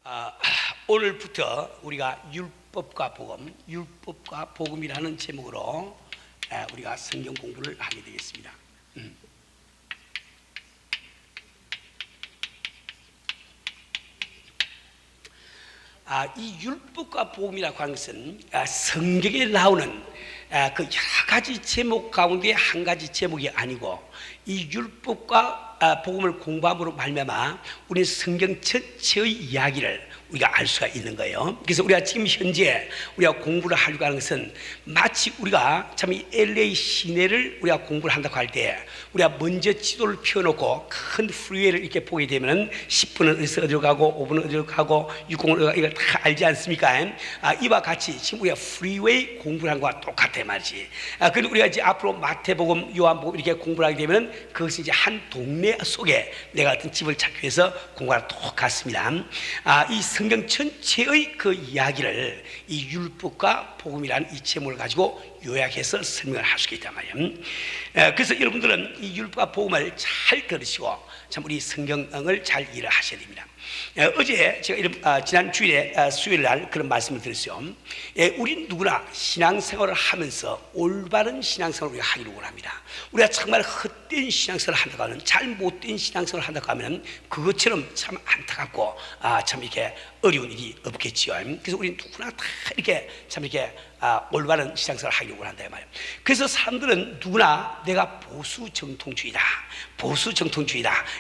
아, 오늘부터 우리가 율법과 복음이라는 제목으로 우리가 성경 공부를 하게 되겠습니다. 이 율법과 복음이라고 하는 것은 성경에 나오는 그 여러 가지 제목 가운데 한 가지 제목이 아니고, 이 율법과 복음을 공부함으로 말미암아 우리는 성경 전체의 이야기를 우리가 알 수가 있는 거예요. 그래서 우리가 지금 현재 우리가 공부를 하려고 하는 것은, 마치 우리가 참 이 LA 시내를 우리가 공부를 한다고 할 때 우리가 먼저 지도를 펴놓고 큰 프리웨이를 이렇게 보게 되면은 10분은 어디로 가고 5분은 어디로 가고 60은 이걸 다 알지 않습니까? 이와 같이 지금 우리가 프리웨이 공부를 한 것과 똑같아 말이지. 그리고 우리가 이제 앞으로 마태복음, 요한복음 이렇게 공부를 하게 되면은 그것이 이제 한 동네 속에 내가 어떤 집을 찾기 위해서 공부가 똑같습니다. 이 성경 전체의 그 이야기를 이 율법과 복음이라는 이 제목을 가지고 요약해서 설명을 할 수 있단 말이에요. 그래서 여러분들은 이 율법과 복음을 잘 들으시고 참 우리 성경을 잘 이해를 하셔야 됩니다. 어제 제가 지난 주일에 수요일 날 그런 말씀을 드렸어요. 우리 누구나 신앙생활을 하면서 올바른 신앙생활을 우리가 하기를 원합니다. 우리가 정말 헛된 신앙생활을 한다고 하면, 잘 못된 신앙생활을 한다고 하면 그것처럼 참 안타깝고 참 이렇게 어려운 일이 없겠지요. 그래서 우리 누구나 다 이렇게 참 이렇게 올바른 신앙생활을 하기를 원한다 말이에요. 그래서 사람들은 누구나 내가 보수 정통주의다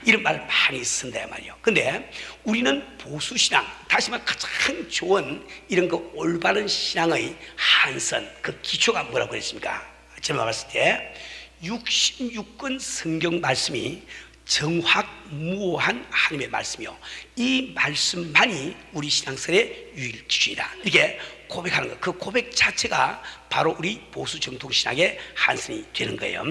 이런 말을 많이 쓴다 말이에요. 근데 우리는 보수 신앙, 다시 말해 가장 좋은 이런 그 올바른 신앙의 한선, 그 기초가 뭐라고 그랬습니까? 제가 말했을 때 66권 성경 말씀이 정확무오한 하나님의 말씀이요, 이 말씀만이 우리 신앙생활의 유일 기준이다, 이렇게 고백하는 것, 그 고백 자체가 바로 우리 보수 정통 신학의 한선이 되는 거예요.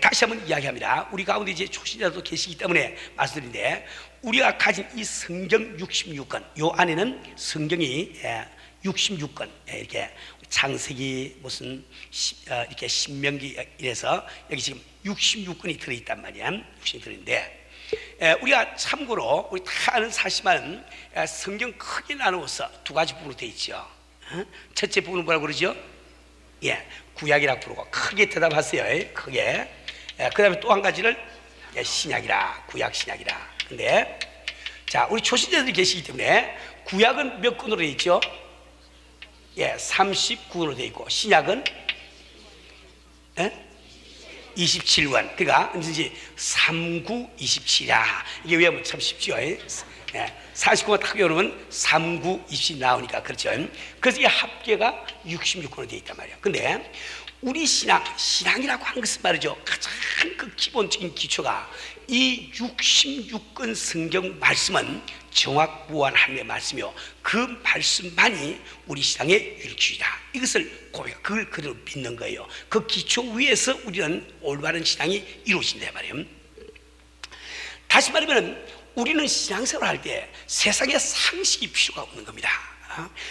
다시 한번 이야기합니다. 우리 가운데 이제 초신자도 계시기 때문에 말씀드리는데, 우리가 가진 이 성경 66권, 요 안에는 성경이 66권, 이렇게 창세기 무슨 이렇게 신명기 이래서 여기 지금 66권이 들어있단 말이야. 60이 들어있는데, 우리가 참고로 우리 다 아는 사실만 성경 크게 나누어서 두 가지 부분으로 되어 있죠. 첫째 부분은 뭐라고 그러죠? 구약이라고 부르고, 크게 대답하세요. 크게. 그 다음에 또 한 가지를 신약이라, 구약 신약이라. 근데 자, 우리 초신자들이 계시기 때문에 구약은 몇 권으로 되어 있죠? 39권으로 되어 있고, 신약은 27권. 그러니까 이제 3927이야. 이게 외우면 참 쉽죠. 49권 딱 외우면 3927 나오니까, 그렇죠. 그래서 이 합계가 66권으로 되어 있단 말이에요. 근데 우리 신앙이라고 하는 것은 말이죠, 가장 그 기본적인 기초가 이 66권 성경 말씀은 정확무한 하나님의 말씀이요, 그 말씀만이 우리 신앙의 유일기준이다, 이것을 그걸 그대로 믿는 거예요. 그 기초 위에서 우리는 올바른 신앙이 이루어진다 말이에요. 다시 말하면 우리는 신앙생활을 할 때 세상에 상식이 필요가 없는 겁니다.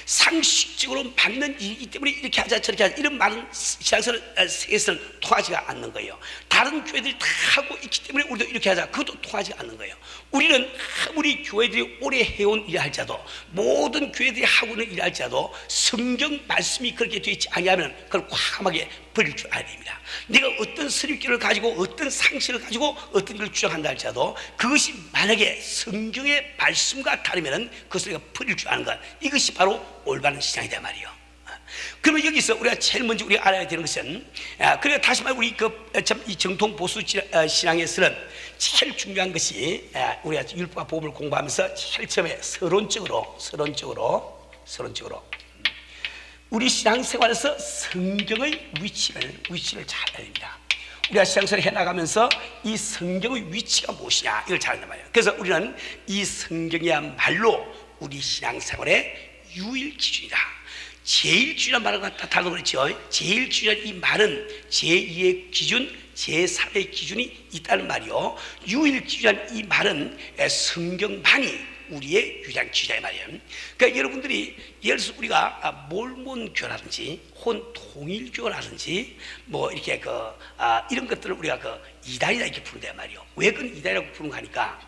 상식적으로 맞는 일이기 때문에 이렇게 하자 저렇게 하자 이런 많은 신앙생활 세계에서는 통하지가 않는 거예요. 다른 교회들이 다 하고 있기 때문에 우리도 이렇게 하자, 그것도 통하지 않는 거예요. 우리는 아무리 교회들이 오래 해온 일을 할지라도, 모든 교회들이 하고 있는 일을 할지라도 성경 말씀이 그렇게 되어 있지 아니하면 그걸 과감하게 버릴 줄 알아야 됩니다. 내가 어떤 선입견을 가지고 어떤 상식을 가지고 어떤 일을 주장한다 할지라도 그것이 만약에 성경의 말씀과 다르면 그것을 내가 버릴 줄 아는 것, 이것이 바로 올바른 신앙이다 말이에요. 그러면 여기서 우리가 제일 먼저 우리가 알아야 되는 것은, 그러니까 다시 말해 우리 이 정통 보수 신앙에서는 제일 중요한 것이, 우리가 율법과 복음을 공부하면서 제일 처음에 서론적으로 우리 신앙생활에서 성경의 위치를 잘 알아야 됩니다. 우리가 신앙생활을 해나가면서 이 성경의 위치가 무엇이냐, 이걸 잘 알단 말이에요. 그래서 우리는 이 성경이야말로 우리 신앙생활의 유일 기준이다. 제일 기준이라는 말을 갖다 다루고 그랬죠. 제일 기준이라는 이 말은 제2의 기준, 제3의 기준이 있다는 말이요, 유일 기준이라는 이 말은 성경만이 우리의 유일한 기준이다 말이에요. 그러니까 여러분들이 예를 들어서 우리가 몰몬교라든지 혼통일교라든지 뭐 이렇게 이런 것들을 우리가 이단이다 이렇게 부른단 말이에요. 왜 그건 이단이라고 부르는 거 하니까,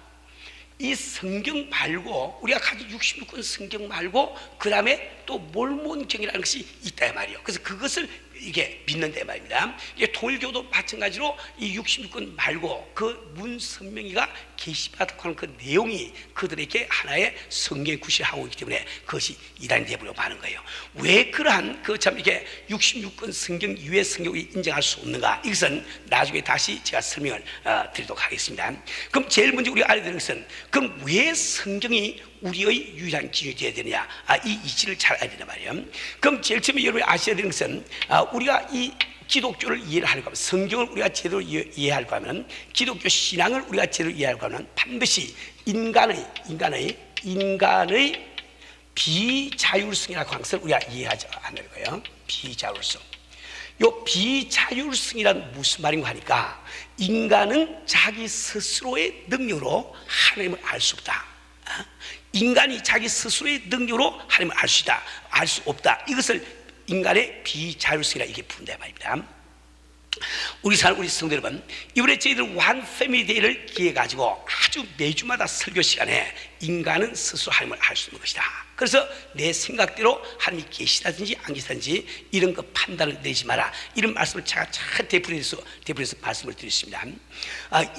이 성경 말고 우리가 가진 66권 성경 말고 그 다음에 또 몰몬경이라는 것이 있다 말이에요. 그래서 그것을 이게 믿는다 말입니다. 이게 통일교도 마찬가지로 이 66권 말고 그 문선명이가 계시받고 하는 그 내용이 그들에게 하나의 성경의 구실하고 있기 때문에 그것이 이단이 되어버리고 하는 거예요. 왜 그러한 그 참 이게 66권 성경 이외의 성경이 인정할 수 없는가? 이것은 나중에 다시 제가 설명을 드리도록 하겠습니다. 그럼 제일 먼저 우리가 알아야 되는 것은 그럼 왜 성경이 우리의 유일한 기준이 되어야 되느냐? 이 이치를 잘 알아야 된단 말이에요. 그럼 제일 처음에 여러분이 아셔야 되는 것은 우리가 이 기독교를 이해를 하려고 하면, 성경을 우리가 제대로 이해하려고 하면, 기독교 신앙을 우리가 제대로 이해하려고 하면 반드시 인간의 비자율성이라고 하는 것을 우리가 이해하지 않는 거예요. 비자율성. 요 비자율성이란 무슨 말인가 하니까 인간은 자기 스스로의 능력으로 하나님을 알 수 없다. 인간이 자기 스스로의 능력으로 하나님을 알 수 있다, 알 수 없다. 이것을 인간의 비자율성이라 이렇게 푼다 말입니다. 우리 성도 여러분, 이번에 저희들 완 패밀리 데이를 기해가지고 아주 매주마다 설교 시간에 인간은 스스로 하나님을 알 수 있는 것이다. 그래서 내 생각대로 하나님이 계시다든지 안 계시다든지 이런 거 판단을 내지 마라, 이런 말씀을 제가 잘 되풀이해서 말씀을 드렸습니다.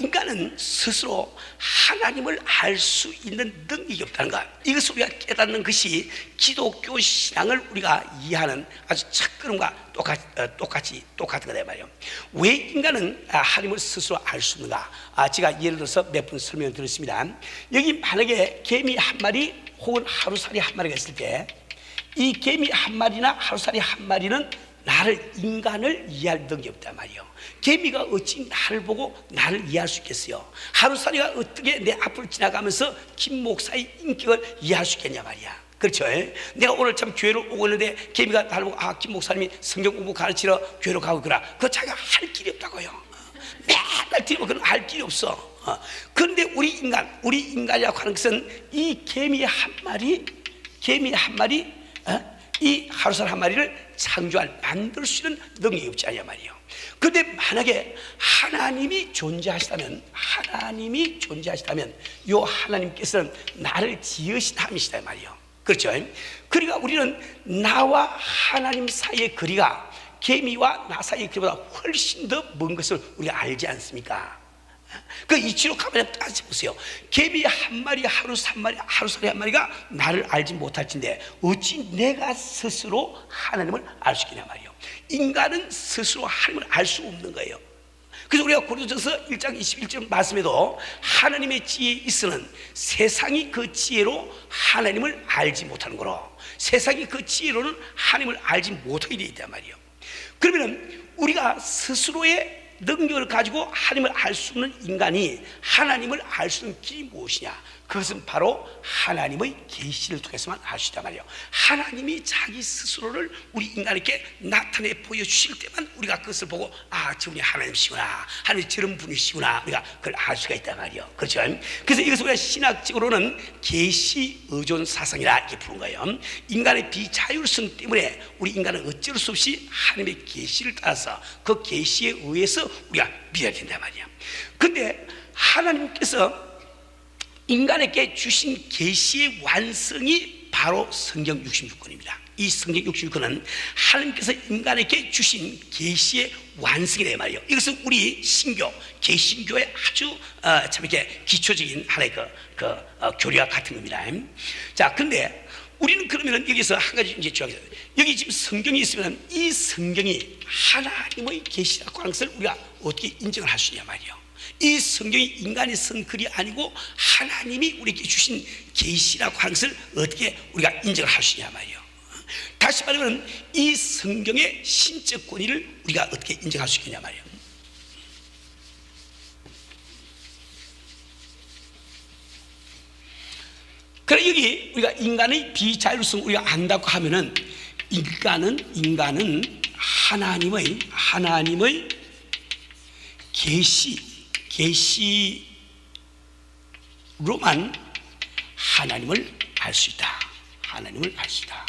인간은 스스로 하나님을 알 수 있는 능력이 없다는 것, 이것을 우리가 깨닫는 것이 기독교 신앙을 우리가 이해하는 아주 첫걸음과 똑같은 거다 말이에요. 왜 인간은 하나님을 스스로 알 수 없는가? 제가 예를 들어서 몇 번 설명을 드렸습니다. 여기 만약에 개미 한 마리 혹은 하루살이 한 마리가 있을 때, 이 개미 한 마리나 하루살이 한 마리는 인간을 이해할 능력이 없단 말이에요. 개미가 어찌 나를 보고 나를 이해할 수 있겠어요? 하루살이가 어떻게 내 앞을 지나가면서 김 목사의 인격을 이해할 수 있겠냐 말이야. 그렇죠? 내가 오늘 참 교회로 오고 있는데 개미가 나를 보고 김 목사님이 성경 공부 가르치러 교회로 가고 있구나, 그거 자기가 할 길이 없다고요. 맨날 들으면 그건 할 길이 없어. 그런데 우리 인간이라고 하는 것은 이 개미 한 마리, 이 하루살 한 마리를 만들 수 있는 능력이 없지 않냐 말이에요. 그런데 만약에 하나님이 존재하시다면 요 하나님께서는 나를 지으신 하나님이시다 말이에요. 그렇죠? 그러니까 우리는 나와 하나님 사이의 거리가 개미와 나 사이의 거리보다 훨씬 더 먼 것을 우리가 알지 않습니까? 그 이치로 가만히 따져보세요. 개미 한 마리, 하루살이 한 마리가 나를 알지 못할 텐데 어찌 내가 스스로 하나님을 알 수 있겠냐 말이에요. 인간은 스스로 하나님을 알 수 없는 거예요. 그래서 우리가 고린도전서 1장 21절 말씀에도 하나님의 지혜에 있어는 세상이 그 지혜로 하나님을 알지 못하는 거로, 세상이 그 지혜로는 하나님을 알지 못하게 되어 있단 말이에요. 그러면 우리가 스스로의 능력을 가지고 하나님을 알 수 없는 인간이 하나님을 알 수 있는 길이 무엇이냐? 그것은 바로 하나님의 계시를 통해서만 알 수 있단 말이에요. 하나님이 자기 스스로를 우리 인간에게 나타내 보여주실 때만 우리가 그것을 보고 저분이 하나님이시구나, 하나님이 저런 분이시구나, 우리가 그걸 알 수가 있단 말이에요. 그렇죠? 그래서 이것을 우리가 신학적으로는 계시 의존 사상이라 이렇게 부른 거예요. 인간의 비자율성 때문에 우리 인간은 어쩔 수 없이 하나님의 계시를 따라서 그 계시에 의해서 우리가 믿어야 된단 말이에요. 그런데 하나님께서 인간에게 주신 계시의 완성이 바로 성경 66권입니다. 이 성경 66권은 하나님께서 인간에게 주신 계시의 완성이란 말이에요. 이것은 우리 신교, 개신교의 아주 참 이렇게 기초적인 하나의 교리와 같은 겁니다. 자, 근데 우리는 그러면 여기서 한 가지 이제 중요한 게, 여기 지금 성경이 있으면 이 성경이 하나님의 계시라고 하는 것을 우리가 어떻게 인정을 할 수 있냐 말이에요. 이 성경이 인간이 쓴 글이 아니고 하나님이 우리에게 주신 계시라고 하는 것을 어떻게 우리가 인정을 할 수 있냐 말이에요. 다시 말하면 이 성경의 신적 권위를 우리가 어떻게 인정할 수 있겠냐 말이에요. 그래, 여기 우리가 인간의 비자율성 우리가 안다고 하면은 인간은 하나님의 계시로만 하나님을 알 수 있다. 하나님을 알 수 있다.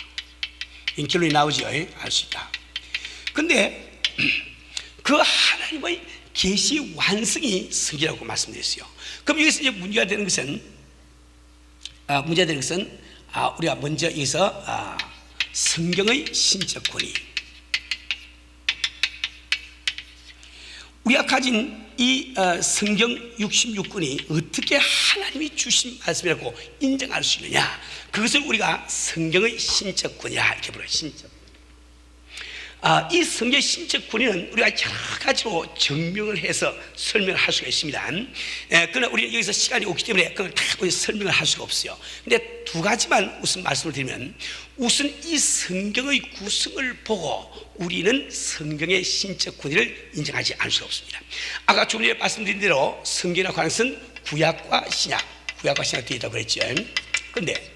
결론이 나오죠. 알 수 있다. 근데 그 하나님의 계시 완성이 성경이라고 말씀드렸어요. 그럼 여기서 이제 문제가 되는 것은 문제가 되는 것은 우리가 먼저 여기서 성경의 신적 권위, 우리가 가진 이 성경 66권이 어떻게 하나님이 주신 말씀이라고 인정할 수 있느냐, 그것을 우리가 성경의 신적 권위라 이렇게 불러요. 신적. 이 성경의 신적 권위는 우리가 여러 가지로 증명을 해서 설명을 할 수가 있습니다. 그러나 우리는 여기서 시간이 없기 때문에 그걸 다 설명을 할 수가 없어요. 근데 두 가지만 우선 말씀을 드리면, 우선 이 성경의 구성을 보고 우리는 성경의 신적 권위를 인정하지 않을 수가 없습니다. 아까 조금 전에 말씀드린 대로 성경이라고 하는 것은 구약과 신약 되어 있다고 그랬죠. 그런데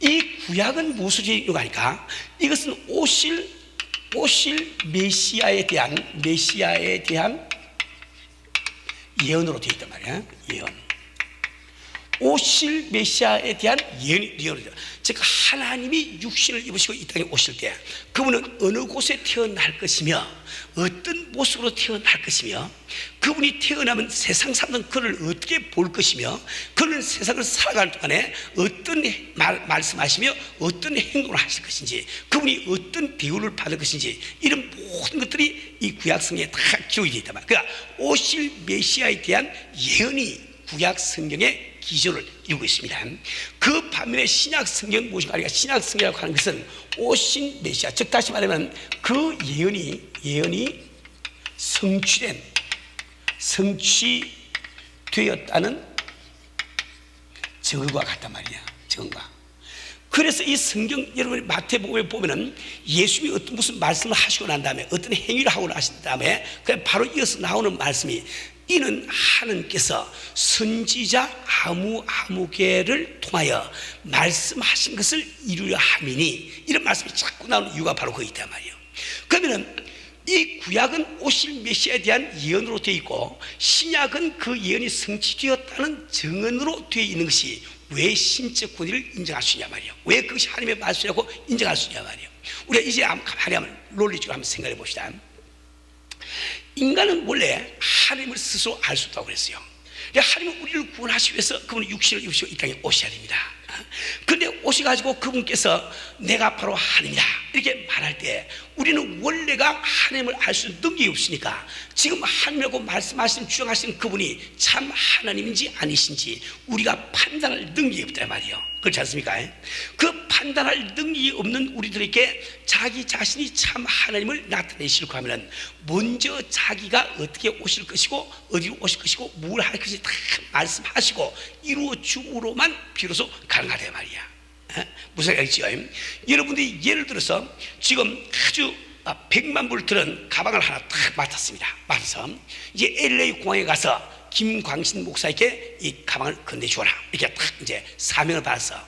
이 구약은 무엇을 얘기하니까, 이것은 오실 메시아에 대한 예언으로 되어 있단 말이야. 예언. 오실 메시아에 대한 예언이 돼. 즉 하나님이 육신을 입으시고 이 땅에 오실 때 그분은 어느 곳에 태어날 것이며 어떤 모습으로 태어날 것이며, 그분이 태어나면 세상 사람들은 그를 어떻게 볼 것이며, 그는 세상을 살아가는 동안에 어떤 말씀하시며 어떤 행동을 하실 것인지, 그분이 어떤 대우를 받을 것인지, 이런 모든 것들이 이 구약 성경에 다 기록이 되어 있단 말이야. 그러니까 오실 메시아에 대한 예언이 구약 성경의 기조를 이루고 있습니다. 그 반면에 신약 성경 무엇인가 하니까, 신약 성경이라고 하는 것은 오신 메시아, 즉 다시 말하면 그 예언이 성취되었다는 증거가 같단 말이야. 증거. 그래서 이 성경, 여러분이 마태복음에 보면은 예수님이 무슨 말씀을 하시고 난 다음에 어떤 행위를 하고 나신 다음에 그냥 바로 이어서 나오는 말씀이, 이는 하나님께서 선지자 아무개를 통하여 말씀하신 것을 이루려 함이니, 이런 말씀이 자꾸 나오는 이유가 바로 거기 있단 말이에요. 그러면은 이 구약은 오실 메시아에 대한 예언으로 되어 있고, 신약은 그 예언이 성취되었다는 증언으로 되어 있는 것이 왜 신적 권위를 인정할 수 있냐 말이에요. 왜 그것이 하나님의 말씀이라고 인정할 수 있냐 말이에요. 우리가 이제 가만히 한번 논리적으로 한번 생각해 봅시다. 인간은 원래 하나님을 스스로 알 수 없다고 그랬어요. 하나님은 우리를 구원하시기 위해서 그분은 육신을 입으시고 이 땅에 오셔야 됩니다. 그런데 오셔가지고 그분께서 내가 바로 하나님이다 이렇게 말할 때, 우리는 원래가 하나님을 알 수 있는 능력이 없으니까 지금 하나님이라고 말씀하신 주장하시는 그분이 참 하나님인지 아니신지 우리가 판단할 능력이 없단 말이에요. 그렇지 않습니까? 그 판단할 능력이 없는 우리들에게 자기 자신이 참 하나님을 나타내시려고 하면 먼저 자기가 어떻게 오실 것이고 어디로 오실 것이고 뭘 할 것인지 다 말씀하시고 이루어 줌으로만 비로소 가능하단 말이야. 무슨 얘기죠? 여러분들이 예를 들어서 지금 아주 100만 불 들은 가방을 하나 딱 맡아서 이제 LA 공항에 가서 김광신 목사에게 이 가방을 건네주어라 이렇게 딱 이제 사명을 받아서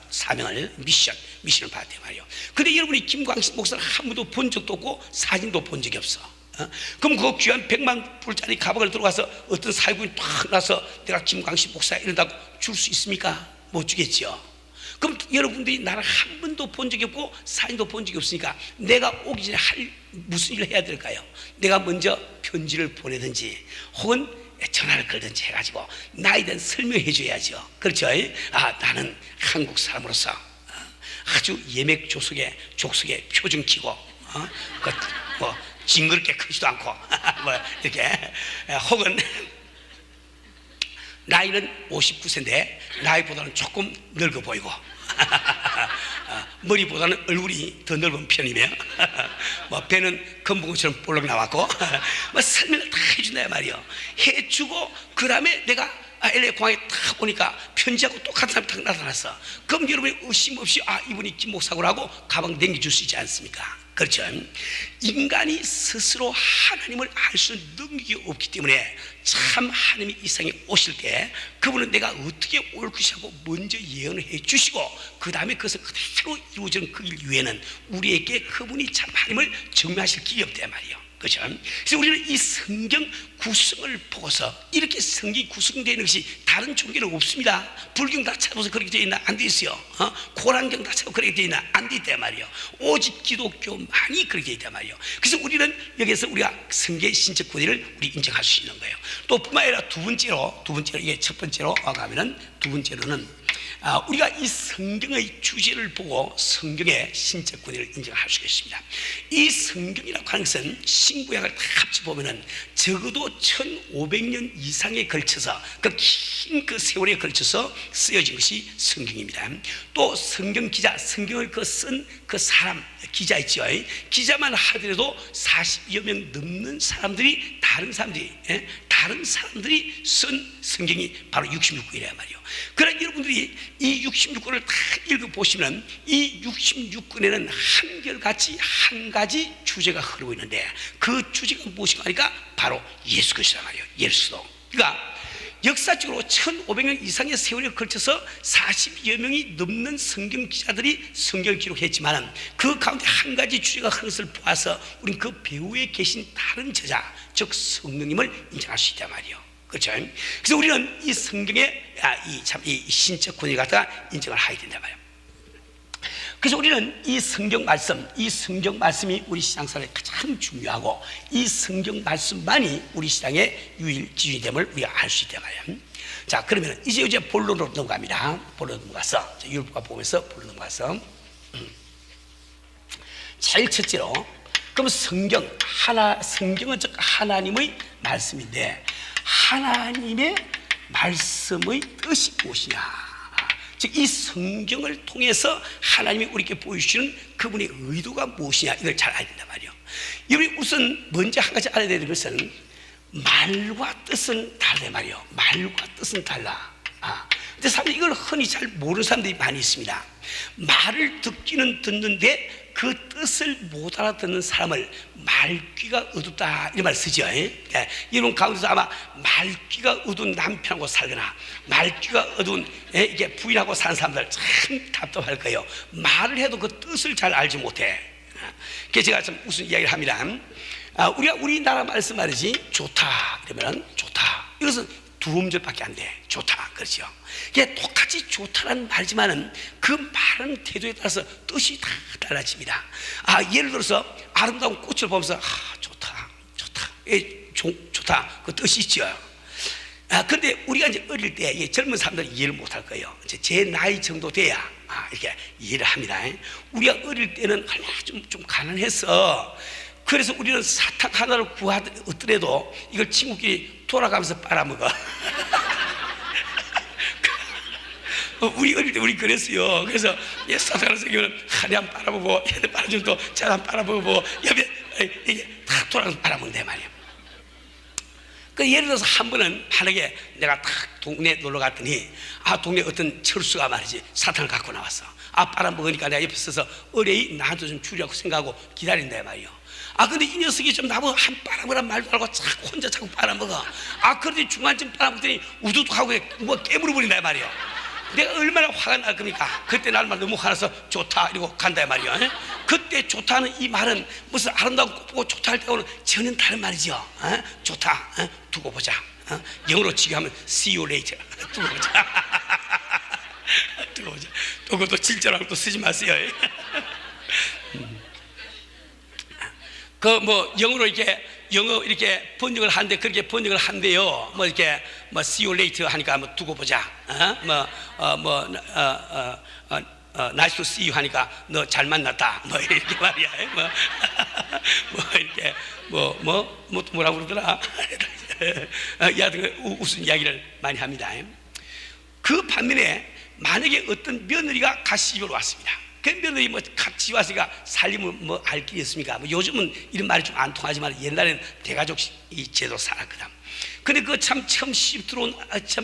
미션을 받았단 말이에요. 근데 여러분이 김광신 목사를 한 번도 본 적도 없고 사진도 본 적이 없어. 그럼 그 귀한 100만 불짜리 가방을 들어가서 어떤 사기꾼이 탁 나서 내가 김광신 목사 이런다고 줄 수 있습니까? 못 주겠죠. 그럼 여러분들이 나를 한 번도 본 적이 없고 사진도 본 적이 없으니까 내가 오기 전에 무슨 일을 해야 될까요? 내가 먼저 편지를 보내든지 혹은 전화를 걸든지 해가지고 나에 대한 설명해 줘야죠. 그렇죠? 나는 한국 사람으로서 아주 예맥 족속의 표준키고 징그럽게 크지도 않고 이렇게 혹은 나이는 59세인데 나이보다는 조금 늙어 보이고 머리보다는 얼굴이 더 넓은 편이며 배는 금붕어처럼 볼록 나왔고 설명을 다 해준다 말이에요. 해주고 그 다음에 내가 LA 공항에 딱 오니까 편지하고 똑같은 사람이 딱 나타났어. 그럼 여러분이 의심 없이 이분이 김 목사구라고 가방 남겨줄 수 있지 않습니까? 그렇죠. 인간이 스스로 하나님을 알 수 있는 능력이 없기 때문에 참 하나님이 이 세상에 오실 때 그분은 내가 어떻게 올 것이라고 먼저 예언을 해 주시고 그 다음에 그것을 그대로 이루어지는 그 일 위에는 우리에게 그분이 참 하나님을 증명하실 길이 없단 말이에요. 그렇죠? 그래서 우리는 이 성경 구성을 보고서 이렇게 성경이 구성되는 것이 다른 종교는 없습니다. 불경 다 찾아서 그렇게 되어 있나? 안 되어 있어요. 고란경 다 찾아서 그렇게 되어 있나? 안 되어 있단 말이에요. 오직 기독교만이 그렇게 되어 있단 말이에요. 그래서 우리는 여기서 우리가 성경의 신적 권위를 우리 인정할 수 있는 거예요. 또 뿐만 아니라 두 번째로 이게 첫 번째로 가면은 두 번째로는 우리가 이 성경의 주제를 보고 성경의 신적 권위를 인정할 수 있습니다. 이 성경이라고 하는 것은 신구약을 다 합쳐보면 적어도 1500년 이상에 걸쳐서 그 긴 그 세월에 걸쳐서 쓰여진 것이 성경입니다. 또 성경 기자, 성경을 쓴 그 사람 기자 있죠. 기자만 하더라도 40여 명 넘는 사람들이 다른 사람들이 쓴 성경이 바로 66권이란 말이에요. 그러나 여러분들이 이 66권을 다 읽어보시면 이 66권에는 한결같이 한 가지 주제가 흐르고 있는데 그 주제가 무엇인가 하니까 바로 예수 그리스도란 말이에요. 예수도. 그러니까 역사적으로 1500년 이상의 세월에 걸쳐서 40여 명이 넘는 성경 기자들이 성경을 기록했지만 그 가운데 한 가지 주제가 흐르는 것을 보아서 우리는 그 배후에 계신 다른 저자, 즉 성령님을 인정할 수 있단 말이에요. 그렇죠? 그래서 우리는 이 성경의 이 신적 권위 갖다가 인정을 하게 된단 말이에요. 그래서 우리는 이 성경 말씀이 우리 신앙생활에 가장 중요하고 이 성경 말씀만이 우리 신앙의 유일 기준이 됨을 우리가 알 수 있단 말이에요. 자, 그러면 이제 본론으로 넘어갑니다. 본론 넘어가서 율법과 보면서 본론 넘어가서 제일 첫째로 그럼 성경은 즉 하나님의 말씀인데 하나님의 말씀의 뜻이 무엇이냐? 즉 이 성경을 통해서 하나님이 우리에게 보여주시는 그분의 의도가 무엇이냐 이걸 잘 알아야 된단 말이에요. 여러분이 우선 먼저 한 가지 알아야 되는 것은 말과 뜻은 다르단 말이에요. 말과 뜻은 달라. 근데 사람들이 이걸 흔히 잘 모르는 사람들이 많이 있습니다. 말을 듣기는 듣는데 그 뜻을 못 알아듣는 사람을 말귀가 어둡다 이런 말 쓰죠. 여러분 가운데서 아마 말귀가 어두운 남편하고 살거나 말귀가 어두운 이게 부인하고 사는 사람들 참 답답할 거예요. 말을 해도 그 뜻을 잘 알지 못해. 그래서 제가 좀 무슨 이야기를 합니다. 우리나라 말씀 말이지 좋다 그러면 좋다 이것은 두 음절밖에 안 돼. 좋다. 그렇죠. 이게 똑같이 좋다라는 말이지만은 그 말은 태도에 따라서 뜻이 다 달라집니다. 예를 들어서 아름다운 꽃을 보면서 좋다. 좋다. 그 뜻이 있죠. 근데 우리가 이제 어릴 때 젊은 사람들은 이해를 못 할 거예요. 이제 제 나이 정도 돼야 이렇게 이해를 합니다. 우리가 어릴 때는 좀 가난해서 그래서 우리는 사탕 하나를 구하더라도 이걸 친구끼리 돌아가면서 빨아먹어. 우리 어릴 때 우리 그랬어요. 그래서 사탕 하나 생기면 하나 한 빨아먹고 얘는 빨아주면 또 쟤는 한 빨아먹고 옆에 이게 다 돌아가면서 빨아먹는단 말이에요. 예를 들어서 한 번은 만약에 내가 딱 동네 놀러 갔더니 동네 어떤 철수가 말이지 사탕을 갖고 나왔어. 빨아먹으니까 내가 옆에 서서 의뢰이 나한테 좀 주려고 생각하고 기다린다 말이에요. 근데 이 녀석이 좀 나보고 한 빨아먹으란 말도 알고 혼자 자꾸 빨아먹어. 그런데 중간쯤 빨아먹더니 우두둑하고 뭐 깨물어 버린다 말이에요. 내가 얼마나 화가 날 겁니까? 그때 날만 너무 화나서 좋다 이러고 간다 말이에요. 그때 좋다는 이 말은 무슨 아름다운 꽃 보고 좋다 할 때하고는 전혀 다른 말이죠. 좋다. 두고 보자. 영어로 지금 하면 see you later. 두고 보자. 두고 보자. 또 그것도 진짜라고 또 쓰지 마세요. 영어로 영어 이렇게 번역을 하는데 그렇게 번역을 한대요. 이렇게 see you later 하니까 두고 보자. nice to see you 하니까 너 잘 만났다. 이렇게 말이야. 이렇게 뭐라고 그러더라. 웃은 이야기를 많이 합니다. 그 반면에 만약에 어떤 며느리가 같이 집으로 왔습니다. 그 며느리 같이 왔으니까 살림을 알 길이 있습니까? 요즘은 이런 말이 좀 안 통하지만 옛날에는 대가족 이 제도 살았거든. 근데 그 참 처음 시집 들어온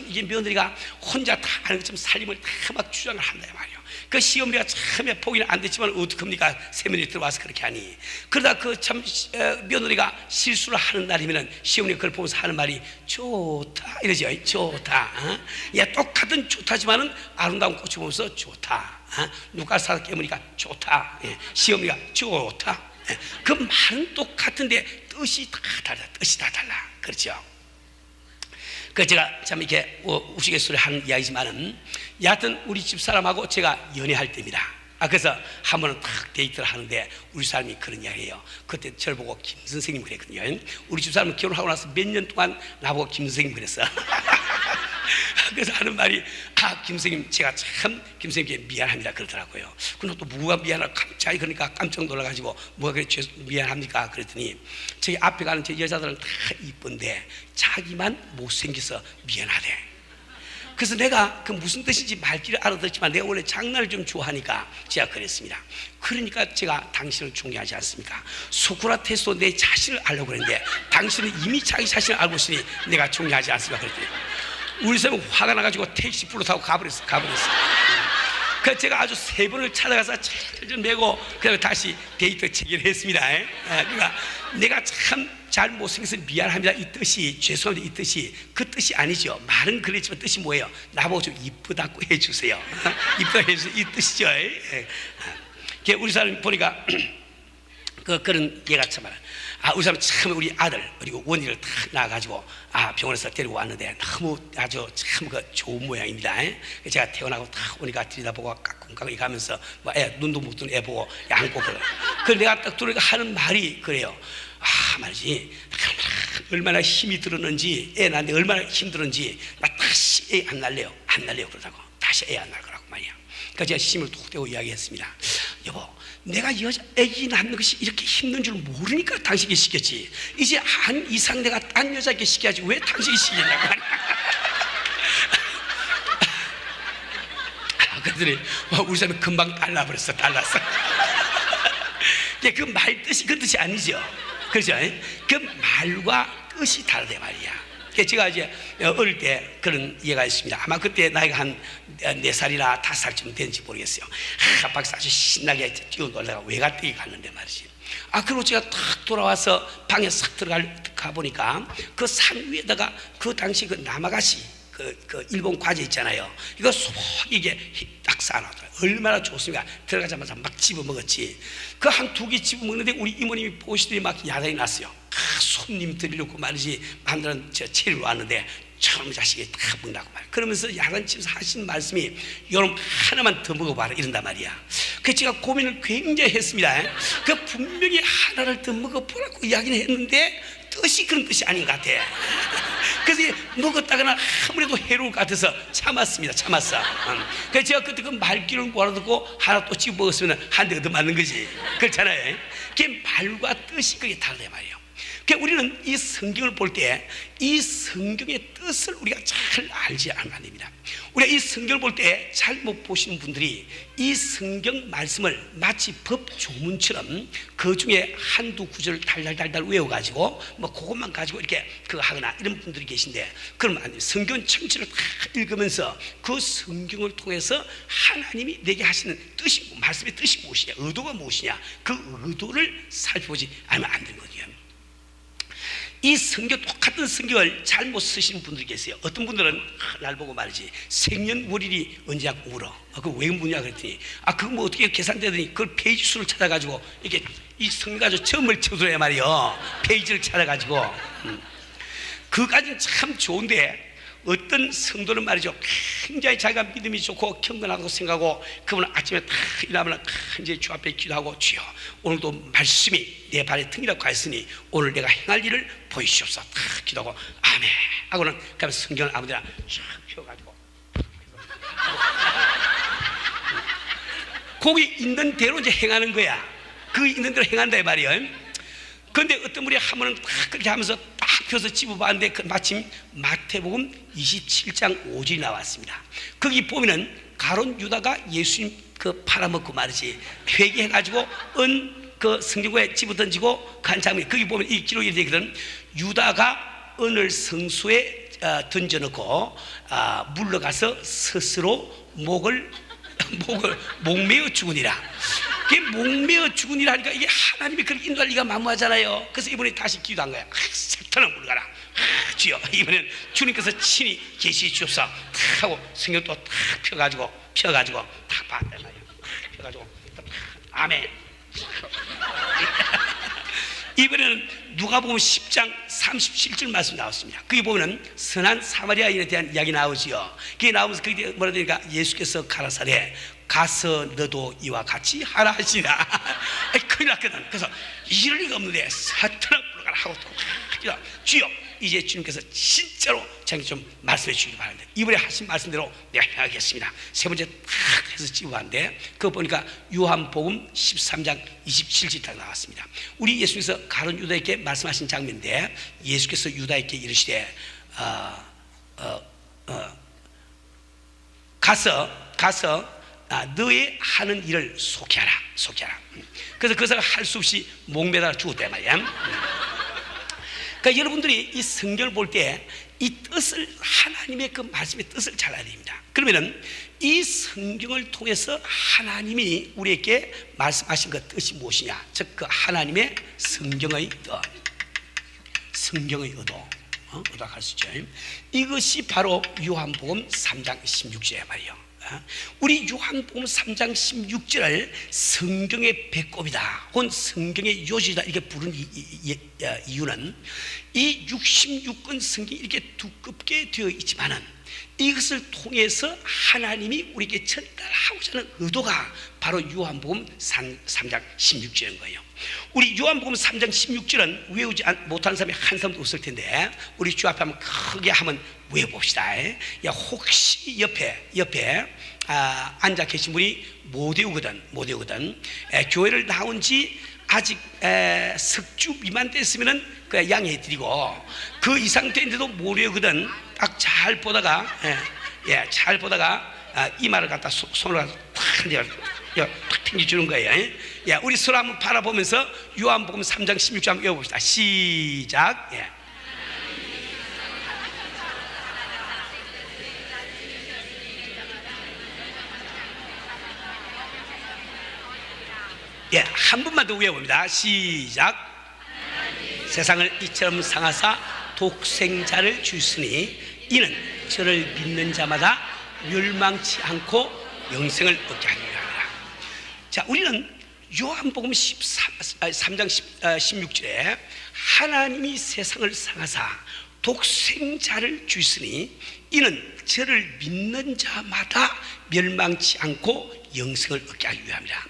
이게 며느리가 혼자 다 하는 것처럼 살림을 다 막 주장을 한단 말이에요. 그 시어머니가 처음에 포기는 안 됐지만 어떡합니까? 새며느리 들어와서 그렇게 하니. 그러다 그 참 며느리가 실수를 하는 날이면은 시어머니가 그걸 보면서 하는 말이 좋다 이러죠. 좋다. 똑같은 좋다지만은 아름다운 꽃을 보면서 좋다. 누가 사서 깨무니까 좋다. 시어머니가 좋다. 그 말은 똑같은데 뜻이 다 달라. 그렇죠. 제가 참 이렇게 우스갯소리 하는 이야기지만은 여하튼 우리 집사람하고 제가 연애할 때입니다. 그래서 한 번은 딱 데이트를 하는데 우리 사람이 그런 이야기예요. 그때 저를 보고 김 선생님 그랬거든요. 우리 집사람은 결혼하고 나서 몇 년 동안 나보고 김 선생님 그랬어. 그래서 하는 말이 김선생님 제가 참 김선생님께 미안합니다 그러더라고요. 그럼 또 뭐가 미안하고 갑자기 그러니까 깜짝 놀라가지고 뭐가 그래 미안합니까 그랬더니 저기 앞에 가는 저 여자들은 다 이쁜데 자기만 못생겨서 미안하대. 그래서 내가 그 무슨 뜻인지 말귀를 알아듣지만 내가 원래 장난을 좀 좋아하니까 제가 그랬습니다. 그러니까 제가 당신을 존경하지 않습니까? 소크라테스도 내 자신을 알려고 그랬는데 당신은 이미 자기 자신을 알고 있으니 내가 존경하지 않습니까? 그랬더니 우리 사람은 화가 나가지고 택시 불러 타고 가버렸어. 그래서 제가 아주 3번을 찾아가서 철철 매고 그다음에 다시 데이트 체결했습니다. 그러니까 내가 참 잘 못생겨서 미안합니다 이 뜻이, 죄송합니다 이 뜻이 그 뜻이 아니죠. 말은 그랬지만 뜻이 뭐예요? 나보고 좀 이쁘다고 해주세요. 이쁘다고 해주세요 이 뜻이죠. 우리 사람 보니까 그런 얘가 참 많아. 우리 사람 참 우리 아들 그리고 원희를 탁 낳아가지고 병원에서 데리고 왔는데 너무 아주 참 좋은 모양입니다. 제가 태어나고 딱 오니까 들여다보고 까꿍까꿍 가면서 뭐 눈도 못 뜨는 애 보고 안고 그래 내가 딱 들으니까 하는 말이 그래요. 말이지 얼마나 힘이 들었는지 애 낳는데 얼마나 힘들었는지 나 다시 애 안 날래요 그러다고 다시 애 안 날 거라고 말이야. 그러니까 제가 힘을 톡 대고 이야기했습니다. 여보 내가 애기 낳는 것이 이렇게 힘든 줄 모르니까 당신이 시켰지. 이제 한 이상 내가 딴 여자에게 시켜야지 왜 당신이 시켰냐고 말이야. 그랬더니 우리 사람이 금방 달랐어. 그 말 뜻이 그 뜻이 아니죠. 그렇죠? 그 말과 뜻이 다르대 말이야. 제가 이제 어릴 때 그런 예가 있습니다. 아마 그때 나이가 한 4살이나 5살쯤 되는지 모르겠어요. 박사 아주 신나게 뛰어놀다가 외갓댁에 갔는데 말이지. 그리고 제가 탁 돌아와서 방에 싹 들어가 보니까 그 산 위에다가 그 당시 그 나마가시 그 일본 과자 있잖아요. 이거 소고기게 딱 쌓아놨더라고요. 얼마나 좋습니까? 들어가자마자 막 집어 먹었지. 그 한 2개 집어 먹는데 우리 이모님이 보시더니 막 야단이 났어요. 손님 드리려고 말이지 만드는 체리로 왔는데 저놈 자식이 다 먹는다고 말이야. 그러면서 야단치면서 하시는 말씀이 여러분 하나만 더 먹어봐라 이런단 말이야. 그래서 제가 고민을 굉장히 했습니다. 그 분명히 하나를 더 먹어보라고 이야기는 했는데 뜻이 그런 뜻이 아닌 것 같아. 그래서 먹었다거나 아무래도 해로울 것 같아서 참았습니다. 그래서 제가 그때 그 말귀를 몰아듣고 하나 또 집어 먹었으면 한 대 얻어 맞는 거지. 그렇잖아요. 그게 말과 뜻이 그게 다르다 말이에요. 그러니까 우리는 이 성경을 볼 때 이 성경의 뜻을 우리가 잘 알지 않으면 됩니다. 우리가 이 성경을 볼 때 잘 못 보시는 분들이 이 성경 말씀을 마치 법조문처럼 그 중에 한두 구절을 달달달달 외워가지고 뭐 그것만 가지고 이렇게 그거 하거나 이런 분들이 계신데 그러면 안 돼요. 성경 전체를 다 읽으면서 그 성경을 통해서 하나님이 내게 하시는 뜻이 말씀의 뜻이 무엇이냐, 의도가 무엇이냐, 그 의도를 살펴보지 않으면 안 되는 거죠. 이 성경 똑같은 성경을 잘못 쓰시는 분들이 계세요. 어떤 분들은 날 보고 말이지 생년월일이 언제냐고 물어. 그거 왜 묻냐 그랬더니 그거 뭐 어떻게 계산되더니 그걸 페이지 수를 찾아가지고 이렇게 이 성경 가지고 점을 쳐줘야 말이요. 페이지를 찾아가지고 그까지는 참 좋은데 어떤 성도는 말이죠 굉장히 자기가 믿음이 좋고 경건하다고 생각하고 그분은 아침에 딱 일어나면 이제 주 앞에 기도하고 주여 오늘도 말씀이 내 발에 등이라고 하였으니 오늘 내가 행할 일을 보이시옵소서 딱 기도하고 아멘 하고는 그러면 성경을 아무데나 쫙 펴가지고 거기 있는 대로 이제 행하는 거야. 그 있는 대로 행한다 이 말이에요. 그런데 어떤 분이 한 번은 딱 그렇게 하면서 딱 펴서 집어봤는데 마침 마태복음 27장 5절이 나왔습니다. 거기 보면은 가룟 유다가 예수님 그 팔아먹고 말이지 회개해가지고 그 성경고에 집어 던지고 간 장면 거기 보면 이 기록이 되거든. 유다가 은을 성수에 던져놓고 물러가서 스스로 목매어 죽으니라. 그게 목매어 죽으니라 하니까 이게 하나님이 그렇게 인도할 리가 만무하잖아요. 그래서 이번에 다시 기도한 거야. 사탄아 물러가라. 주여 이번엔 주님께서 친히 계시해 주옵소서 하고 성경 또 탁 펴가지고 탁 봤단 말이야. 펴가지고 아멘. 이번에는 누가복음 10장 37절 말씀 나왔습니다. 거기 보면은 선한 사마리아인에 대한 이야기 나오지요. 그게 나오면서 그게 뭐라 되니까 예수께서 가라사대 가서 너도 이와 같이 하라 하시니라. 큰일 났거든. 그래서 이럴 리가 없는데 사탄아 물러가라 하고 또 주여 이제 주님께서 진짜로 저에게 좀 말씀해 주시기 바랍니다. 이번에 하신 말씀대로 내가 행하겠습니다. 세 번째 탁 해서 찍고 갔는데 그거 보니까 요한복음 13장 27절 딱 나왔습니다. 우리 예수께서 가룟 유다에게 말씀하신 장면인데 예수께서 유다에게 이르시되 가서 너의 하는 일을 속해하라. 그래서 그 사람 할 수 없이 목매달아 죽었단 말이야. 그러니까 여러분들이 이 성경을 볼 때 이 뜻을, 하나님의 그 말씀의 뜻을 잘 알아야 됩니다. 그러면은 이 성경을 통해서 하나님이 우리에게 말씀하신 그 뜻이 무엇이냐, 즉 그 하나님의 성경의 의도가 할 수 있죠. 이것이 바로 요한복음 3장 16절에 말이에요. 우리 요한복음 3장 16절을 성경의 배꼽이다 혹은 성경의 요지다 이렇게 부른 이유는 이 66권 성경이 이렇게 두껍게 되어 있지만은 이것을 통해서 하나님이 우리에게 전달하고자 하는 의도가 바로 요한복음 3장 16절인 거예요. 우리 요한복음 3장 16절은 외우지 못하는 사람이 한 사람도 없을 텐데 우리 주 앞에 한번 크게 한번 외워봅시다. 야, 혹시 옆에 앉아 계신 분이 못 외우거든. 교회를 나온 지 아직 석주 미만 됐으면은 그 양해 드리고 그 이상 됐는데도 못 외우거든. 딱 잘 보다가 이마를 갖다 손으로 탁 튕겨주는 거예요. 우리 서로 한번 바라보면서 요한복음 3장 16절 한번 외워봅시다. 시작. 한 번만 더 외워봅니다. 시작. 세상을 이처럼 상하사 독생자를 주시니 이는 저를 믿는 자마다 멸망치 않고 영생을 얻게 하려 합니다. 자, 우리는 요한복음 3장 16절에 하나님이 세상을 상하사 독생자를 주시니 이는 저를 믿는 자마다 멸망치 않고 영생을 얻게 하려 합니다.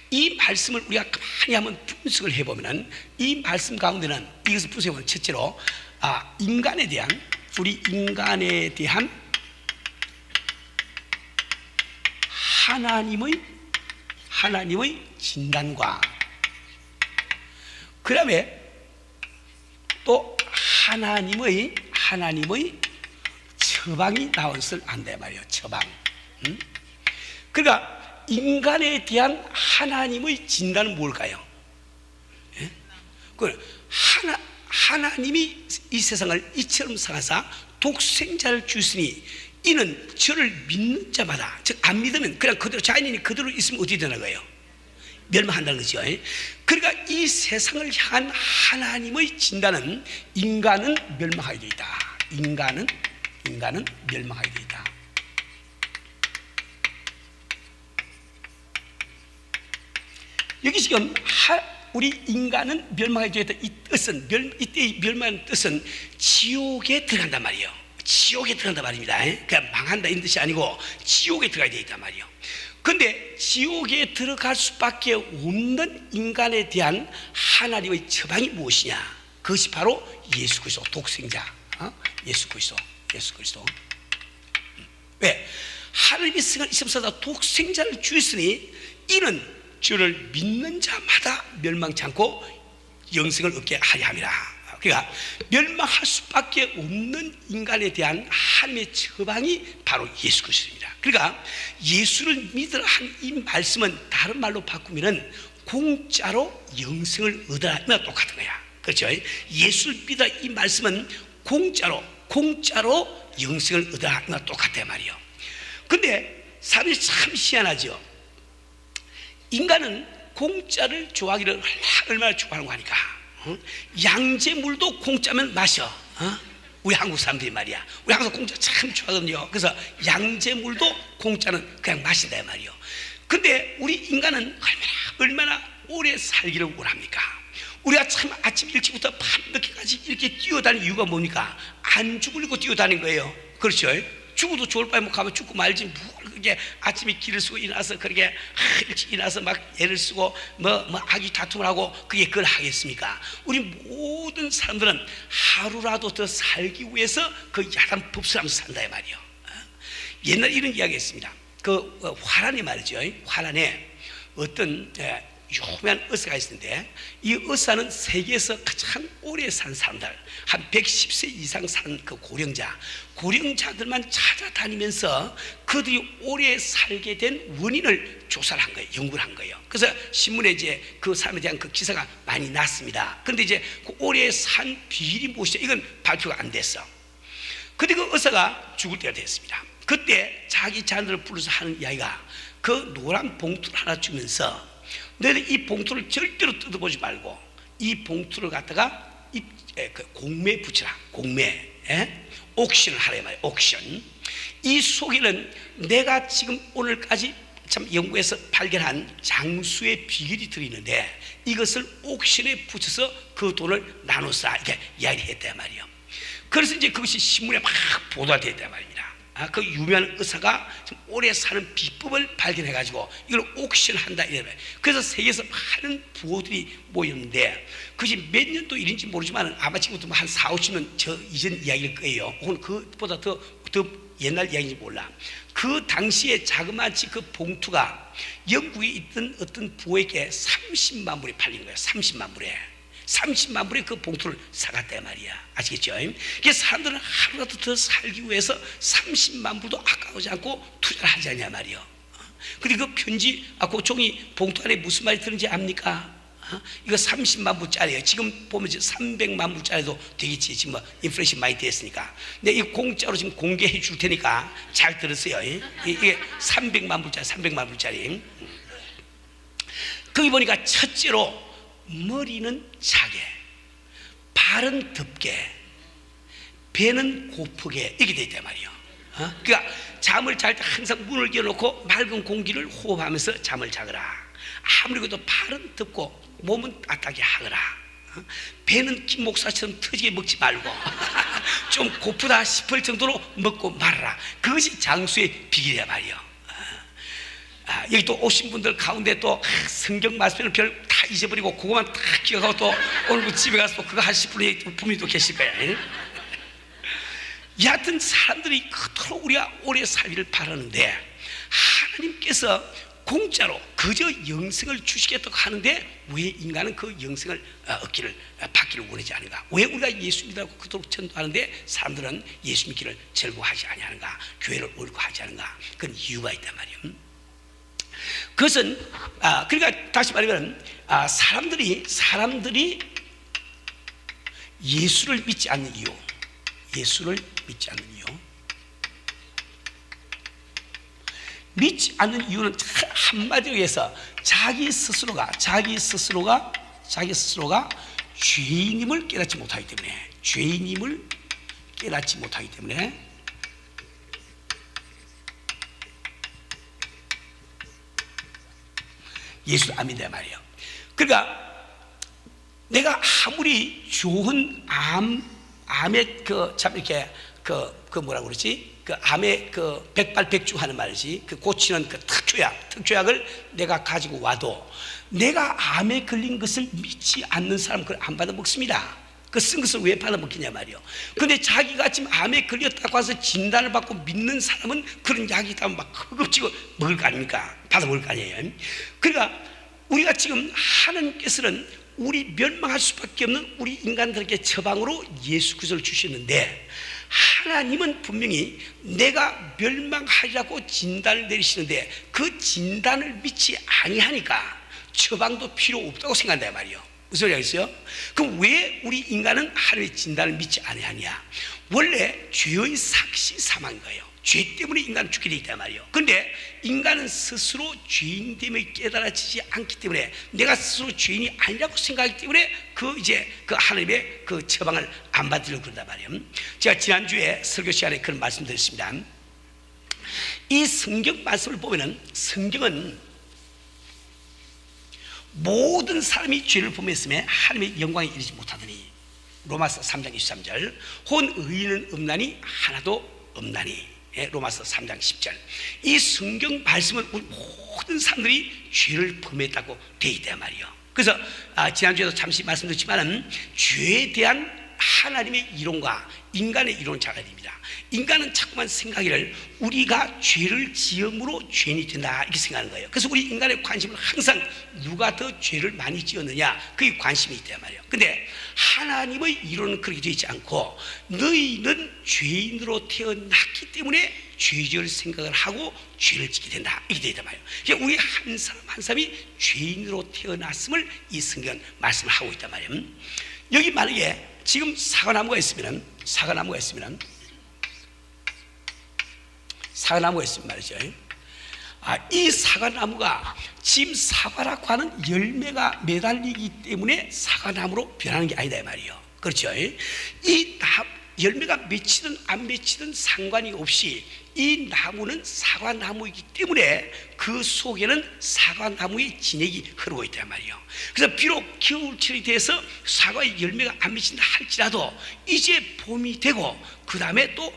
이 말씀을 우리가 가만히 한번 분석을 해보면 이 말씀 가운데는 이것을 분석해보면 첫째로 인간에 대한 하나님의 진단과 그 다음에 또 하나님의 처방이 나온 것을 안다 말이에요. 처방. 그러니까 인간에 대한 하나님의 진단은 뭘까요? 하나님이 이 세상을 이처럼 상하사 독생자를 주시니 이는 저를 믿는 자마다, 즉 안 믿으면 그냥 그대로 자연인이 그대로 있으면 어떻게 되는 거예요? 멸망한다는 거죠. 그러니까 이 세상을 향한 하나님의 진단은 인간은 멸망하게 되어 있다. 인간은 멸망하게 되어 있다. 여기 지금 우리 인간은 멸망하게 되어 있다. 이 뜻은 이때의 멸망의 뜻은 지옥에 들어간단 말이에요. 지옥에 들어간단 말입니다. 그냥 망한다 이런 뜻이 아니고 지옥에 들어가야 되어 있단 말이에요. 그런데 지옥에 들어갈 수밖에 없는 인간에 대한 하나님의 처방이 무엇이냐? 그것이 바로 예수 그리스도 독생자, 예수 그리스도. 왜? 하나님이 세상을 이সম사다 독생자를 주셨으니 이는 주를 믿는 자마다 멸망치 않고 영생을 얻게 하려 함이라. 그러니까 멸망할 수밖에 없는 인간에 대한 하나님의 처방이 바로 예수 그리스도입니다. 그러니까 예수를 믿으라 한 이 말씀은 다른 말로 바꾸면은 공짜로 영생을 얻으라 이거랑 똑같은 거야. 그렇죠? 예수를 믿으라 이 말씀은 공짜로 영생을 얻으라 이거랑 똑같단 말이에요. 근데 사람이 참 희한하죠. 인간은 공짜를 좋아하기를 얼마나 좋아하는 거 아니까. 양재물도 공짜면 마셔. 우리 한국 사람들이 말이야. 우리 항상 공짜 참 좋아하거든요. 그래서 양재물도 공짜는 그냥 마신다 말이요. 근데 우리 인간은 얼마나 오래 살기를 원합니까? 우리가 참 아침 일찍부터 밤 늦게까지 이렇게 뛰어다니는 이유가 뭡니까? 안 죽으려고 뛰어다니는 거예요. 그렇죠? 죽어도 좋을 바에 뭐 가면 죽고 말지 뭘 그게 아침에 길을 쓰고 일어나서 그렇게 일찍 일어나서 막 애를 쓰고 뭐 아기 다툼을 하고 그게 그걸 하겠습니까? 우리 모든 사람들은 하루라도 더 살기 위해서 그 야단 법수하면서 산다 이 말이요. 옛날 이런 이야기 했습니다. 그 화란에 말이죠. 화란에 어떤 유명한 의사가 있었는데 이 의사는 세계에서 가장 오래 산 사람들, 한 110세 이상 산 그 고령자들만 찾아다니면서 그들이 오래 살게 된 원인을 조사를 한 거예요. 연구를 한 거예요. 그래서 신문에 이제 그 사람에 대한 그 기사가 많이 났습니다. 그런데 이제 그 오래 산 비밀이 무엇이냐, 이건 발표가 안 됐어. 그때 그 의사가 죽을 때가 됐습니다. 그때 자기 자녀들을 불러서 하는 이야기가, 그 노란 봉투를 하나 주면서 너희들 이 봉투를 절대로 뜯어보지 말고 이 봉투를 갖다가 그 공매에 붙여라. 공매, 옥션을 하라 말이에요. 옥션. 이 속에는 내가 지금 오늘까지 참 연구해서 발견한 장수의 비결이 들어있는데 이것을 옥션에 붙여서 그 돈을 나눠서 이렇게 이야기를 했단 말이에요. 그래서 이제 그것이 신문에 막 보도가 됐단 말입니다. 그 유명한 의사가 오래 사는 비법을 발견해가지고 이걸 옥션한다 이래요. 그래서 세계에서 많은 부호들이 모였는데 그것이 몇 년도 일인지 모르지만 아마 지금부터 한 4, 50년 저 이전 이야기일 거예요. 혹은 그보다 더 옛날 이야기인지 몰라. 그 당시에 자그마치 그 봉투가 영국에 있던 어떤 부호에게 30만 불에 팔린 거예요. 30만 불에 그 봉투를 사갔단 말이야. 아시겠죠? 그래서 사람들은 하루라도 더 살기 위해서 30만 불도 아까우지 않고 투자를 하지 않냐 말이요. 근데 그 편지, 그 종이 봉투 안에 무슨 말이 들은지 압니까? 이거 30만 불짜리예요. 지금 보면 300만 불짜리도 되겠지. 지금 뭐 인플레이션 많이 됐으니까. 근데 이 공짜로 지금 공개해 줄 테니까 잘 들으세요. 이게 300만 불짜리. 거기 보니까 첫째로 머리는 작게, 발은 덥게, 배는 고프게, 이렇게 돼 있단 말이에요. 그러니까 잠을 잘 때 항상 문을 열어놓고 맑은 공기를 호흡하면서 잠을 자거라. 아무리 그래도 발은 덥고 몸은 따뜻하게 하거라. 배는 김 목사처럼 터지게 먹지 말고 좀 고프다 싶을 정도로 먹고 말아라. 그것이 장수의 비결이란 말이에요. 여기 또 오신 분들 가운데 또 성경 말씀을 별 다 잊어버리고 그거만 다 기억하고 또 오늘 집에 가서 또 그거 하실 분이 분명히 또 계실 거야. 여하튼 사람들이 그토록 우리가 오래 살기를 바라는데 하나님께서 공짜로 그저 영생을 주시겠다고 하는데 왜 인간은 그 영생을 받기를 원하지 않은가? 왜 우리가 예수 믿으라고 그토록 전도하는데 사람들은 예수 믿기를 절구하지 아니하는가? 교회를 옳고 하지 않은가? 그건 이유가 있단 말이에요. 그것은 그러니까 다시 말하면 사람들이 예수를 믿지 않는 이유, 믿지 않는 이유는 한마디로 해서 자기 스스로가 죄인임을 깨닫지 못하기 때문에 예수를 안 믿는단 말이에요. 그러니까 내가 아무리 좋은 암의 참 이렇게 뭐라고 그러지? 암의 백발백중 하는 말이지. 고치는 특효약을 내가 가지고 와도 내가 암에 걸린 것을 믿지 않는 사람은 그걸 안 받아 먹습니다. 그 쓴 것을 왜 받아 먹겠냐 말이요. 근데 자기가 지금 암에 걸렸다고 해서 진단을 받고 믿는 사람은 그런 약이 있다면 막 허겁지겁 먹을 거 아닙니까? 받아 먹을 거 아니에요. 그러니까 우리가 지금 하나님께서는 우리 멸망할 수밖에 없는 우리 인간들에게 처방으로 예수 그리스도를 주셨는데 하나님은 분명히 내가 멸망하리라고 진단을 내리시는데 그 진단을 믿지 아니하니까 처방도 필요 없다고 생각한다 말이에요. 무슨 소리 하겠어요? 그럼 왜 우리 인간은 하나님의 진단을 믿지 아니하냐? 원래 죄의 삭시 사망인 거예요. 죄 때문에 인간은 죽게 돼 있단 말이에요. 그런데 인간은 스스로 죄인됨을 깨달아지지 않기 때문에 내가 스스로 죄인이 아니라고 생각하기 때문에 그 하나님의 그 처방을 안 받으려고 그런단 말이에요. 제가 지난주에 설교 시간에 그런 말씀 드렸습니다. 이 성경 말씀을 보면은 성경은 모든 사람이 죄를 범했음에 하나님의 영광에 이르지 못하더니 로마서 3장 23절 혼 의인은 없나니 하나도 없나니 로마서 3장 10절. 이 성경 말씀은 우리 모든 사람들이 죄를 범했다고 되어 있단 말이에요. 그래서 지난주에도 잠시 말씀드렸지만 죄에 대한 하나님의 이론과 인간의 이론은 잘 아닙니다. 인간은 자꾸만 생각하기를 우리가 죄를 지음으로 죄인이 된다 이렇게 생각하는 거예요. 그래서 우리 인간의 관심은 항상 누가 더 죄를 많이 지었느냐 그게 관심이 있단 말이에요. 근데 하나님의 이론은 그렇게 되어 있지 않고 너희는 죄인으로 태어났기 때문에 죄 지을 생각을 하고 죄를 짓게 된다 이렇게 되어 있단 말이에요. 그러니까 우리 한 사람 한 사람이 죄인으로 태어났음을 이 성경은 말씀을 하고 있단 말이에요. 여기 만약에 지금 사과나무가 있으면 말이죠. 이 사과나무가 지금 사과라고 하는 열매가 매달리기 때문에 사과나무로 변하는 게 아니다 이 말이에요. 그렇죠? 이 열매가 맺히든 안 맺히든 상관이 없이 이 나무는 사과나무이기 때문에 그 속에는 사과나무의 진액이 흐르고 있단 말이에요. 그래서 비록 겨울철이 돼서 사과의 열매가 안 맺힌다 할지라도 이제 봄이 되고 그 다음에 또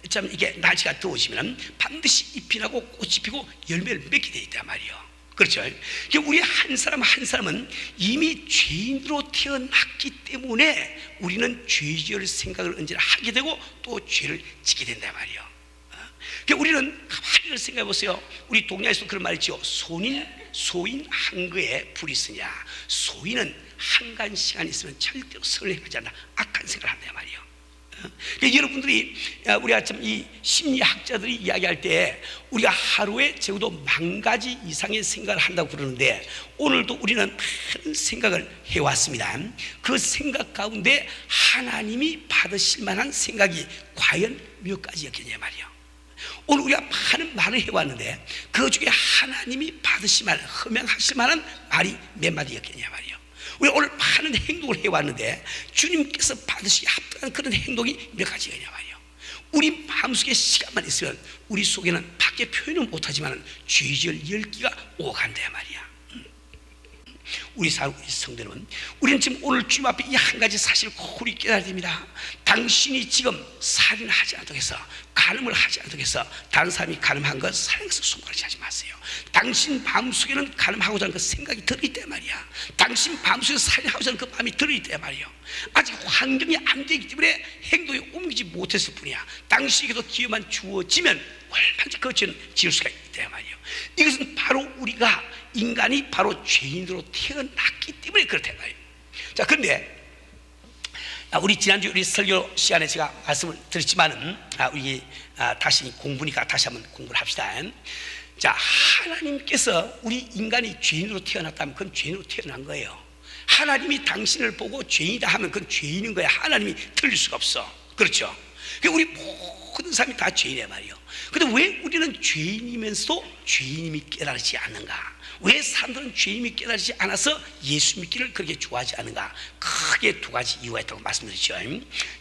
참 이게 날씨가 더워지면 반드시 잎이 나고 꽃이 피고 열매를 맺게 돼 있단 말이에요. 그렇죠? 우리 한 사람 한 사람은 이미 죄인으로 태어났기 때문에 우리는 죄 지을 생각을 언제나 하게 되고 또 죄를 짓게 된단 말이에요. 우리는 가만히 생각해 보세요. 우리 동네에서 그런 말 있죠. 소인 한거에 불이 쓰냐. 소인은 한간 시간이 있으면 절대로 설레하지 않아 악한 생각을 한단 말이에요. 여러분들이 우리가 참 이 심리학자들이 이야기할 때 우리가 하루에 적어도 10,000가지 이상의 생각을 한다고 그러는데 오늘도 우리는 많은 생각을 해왔습니다. 그 생각 가운데 하나님이 받으실 만한 생각이 과연 몇 가지였겠냐 말이에요. 오늘 우리가 많은 말을 해왔는데 그 중에 하나님이 받으실 만한 흠양하실 만한 말이 몇 마디였겠냐 말이에요. 우리 오늘 많은 행동을 해왔는데 주님께서 받으시기 합당한 그런 행동이 몇 가지가 있냐 말이에요. 우리 마음속에 시간만 있으면 우리 속에는 밖에 표현은 못하지만 죄지을 열기가 오간다 말이야. 우리 성도는 우리는 지금 오늘 주님 앞에 이 한 가지 사실을 고리 깨달아야 됩니다. 당신이 지금 살인하지 않도록 해서 간음을 하지 않도록 해서 다른 사람이 간음한 것 사랑해서 손가락질 하지 마세요. 당신 마음속에는 간음하고자 하는 그 생각이 들어있단 말이야. 당신 마음속에 살인하고자 하는 그 마음이 들어있단 말이에요. 아직 환경이 안 되기 때문에 행동에 옮기지 못했을 뿐이야. 당신에게도 기회만 주어지면 얼마든지 그 죄는 지을 수가 있단 말이에요. 이것은 바로 우리가 인간이 바로 죄인으로 태어났기 때문에 그렇단 말이에요. 자, 그런데 우리 지난주 우리 설교 시간에 제가 말씀을 드렸지만은 우리 다시 공부니까 다시 한번 공부를 합시다. 자, 하나님께서 우리 인간이 죄인으로 태어났다면 그건 죄인으로 태어난 거예요. 하나님이 당신을 보고 죄인이다 하면 그건 죄인인 거야. 하나님이 틀릴 수가 없어. 그렇죠? 우리 모든 사람이 다 죄인이란 말이에요. 그런데 왜 우리는 죄인이면서도 죄인임이 깨달지 않는가? 왜 사람들은 죄인임이 깨달지 않아서 예수 믿기를 그렇게 좋아하지 않는가? 크게 두 가지 이유가 있다고 말씀드렸죠.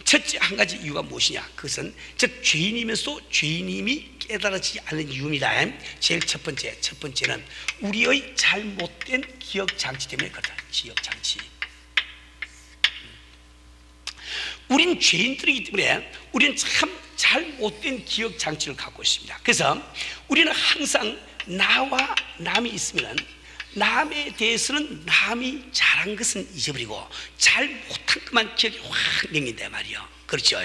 첫째 한 가지 이유가 무엇이냐? 그것은 즉 죄인이면서도 죄인임이 깨달아지지 않는 이유입니다. 제일 첫 번째는 우리의 잘못된 기억 장치 때문에 그렇다. 기억 장치. 우린 죄인들이기 때문에 우리는 참 잘못된 기억 장치를 갖고 있습니다. 그래서 우리는 항상 나와 남이 있으면 남에 대해서는 남이 잘한 것은 잊어버리고 잘못한 것만 기억에 확 남긴단 말이에요. 그렇죠?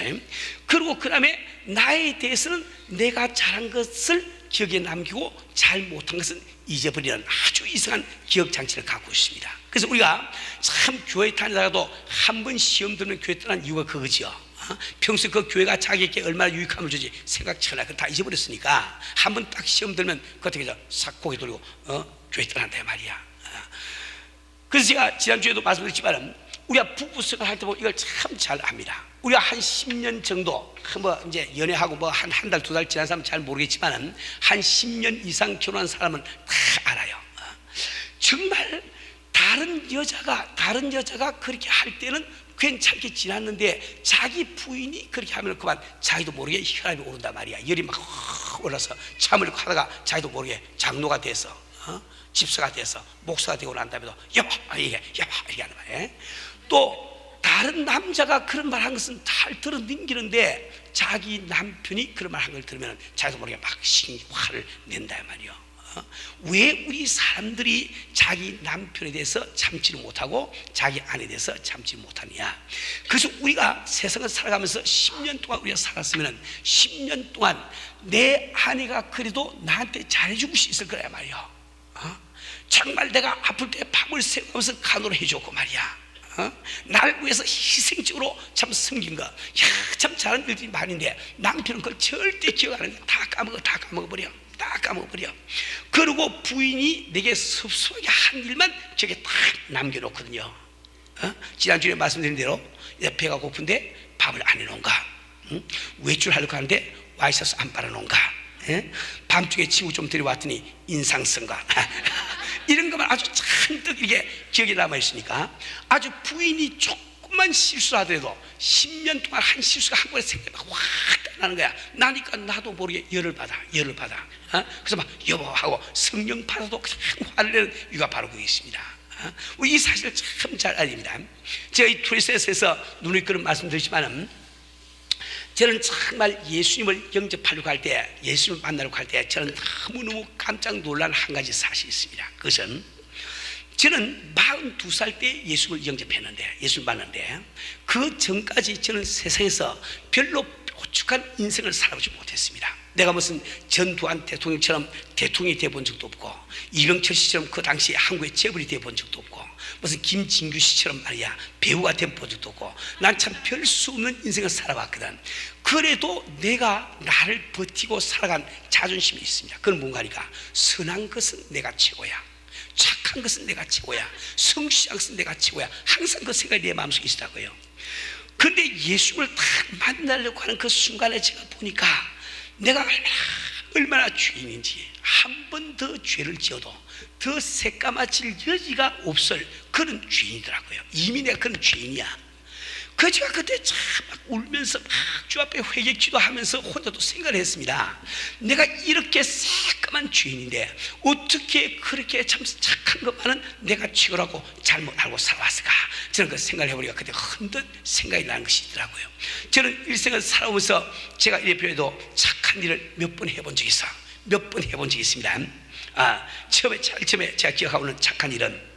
그리고 그 다음에 나에 대해서는 내가 잘한 것을 기억에 남기고 잘못한 것은 잊어버리는 아주 이상한 기억 장치를 갖고 있습니다. 그래서 우리가 참 교회 다니다가도 한 번 시험 들면 교회 떠난 이유가 그거죠. 평소에 그 교회가 자기에게 얼마나 유익함을 주지 생각처나 다 잊어버렸으니까 한 번 딱 시험 들면 그렇게 해서 싹 고개 돌리고 교회 떠난다 말이야. 그래서 제가 지난주에도 말씀드렸지만 우리가 부부 생활할 때 보면 이걸 참 잘 압니다. 우리가 한 10년 정도 뭐 이제 연애하고 뭐 한 달, 2달 지난 사람은 잘 모르겠지만 한 10년 이상 결혼한 사람은 다 알아요. 정말 다른 여자가 그렇게 할 때는 괜찮게 지났는데 자기 부인이 그렇게 하면 그만 자기도 모르게 혈압이 오른단 말이야. 열이 막 올라서 참으려고 하다가 자기도 모르게 장로가 돼서 집사가 돼서 목사가 되고 난 다음에도 여보 이렇게 하는 말이에요. 또 다른 남자가 그런 말 한 것은 잘 들어 넘기는데 자기 남편이 그런 말 한 걸 들으면 자기도 모르게 막 화를 낸다 말이요. 왜 우리 사람들이 자기 남편에 대해서 참지를 못하고 자기 아내에 대해서 참지 못하느냐? 그래서 우리가 세상을 살아가면서 10년 동안 우리가 살았으면 10년 동안 내 아내가 그래도 나한테 잘해주고 있을 거야 말이야. 정말 내가 아플 때 밤을 새우면서 간호를 해줬고 말이야. 나를 위해서 희생적으로 참 섬긴 거, 참 잘하는 일들이 많은데 남편은 그걸 절대 기억 안 하는데 다 까먹어버려. 그리고 부인이 내게 섭섭하게 한 일만 저게 딱 남겨놓거든요. 지난주에 말씀드린 대로 배가 고픈데 밥을 안 해놓은가, 외출하려고 하는데 와 있어서 안 빨아놓은가, 밤중에 친구 좀 데려왔더니 인상 쓴가 이런 것만 아주 잔뜩 이렇게 기억에 남아있으니까 아주 부인이 조금만 실수하더라도 10년 동안 한 실수가 한 번에 생각이 확 나는 거야. 나니까 나도 모르게 열을 받아. 그래서 막 여보하고 성령 받아도 그냥 화를 내는 이유가 바로 그게 있습니다. 이 사실을 참 잘 알립니다. 제가 이 트레스에서 눈을 그런 말씀드리지만은 저는 정말 예수님을 영접하려고 할 때, 예수님을 만나려고 할 때 저는 너무너무 깜짝 놀란 한 가지 사실이 있습니다. 그것은 저는 42살 때 예수를 영접했는데, 예수를 만났는데 그 전까지 저는 세상에서 별로 뾰족한 인생을 살아보지 못했습니다. 내가 무슨 전두환 대통령처럼 대통령이 돼본 적도 없고, 이병철 씨처럼 그 당시에 한국의 재벌이 돼본 적도 없고, 무슨 김진규 씨처럼 말이야 배우가 돼본 적도 없고, 난 참 별 수 없는 인생을 살아봤거든. 그래도 내가 나를 버티고 살아간 자존심이 있습니다. 그건 뭔가 하니까 선한 것은 내가 최고야, 착한 것은 내가 최고야, 성실한 것은 내가 최고야, 항상 그 생각이 내 마음속에 있었다고요. 그런데 예수를 딱 만나려고 하는 그 순간에 제가 보니까 내가 얼마나 죄인인지, 한 번 더 죄를 지어도 더 새까마칠 여지가 없을 그런 죄인이더라고요. 이미 내가 그런 죄인이야. 그 제가 그때 참 막 울면서 막 주 앞에 회개기도 하면서 혼자도 생각을 했습니다. 내가 이렇게 새까만 죄인인데 어떻게 그렇게 참 착한 것만은 내가 최고라고 잘못 알고 살아왔을까? 저는 그 생각을 해보니까 그때 흔든 생각이 나는 것이 있더라고요. 저는 일생을 살아오면서 제가 이래 표해도 착한 일을 몇 번 해본 적이 있어. 몇 번 해본 적이 있습니다. 처음에 제가 기억하고 있는 착한 일은,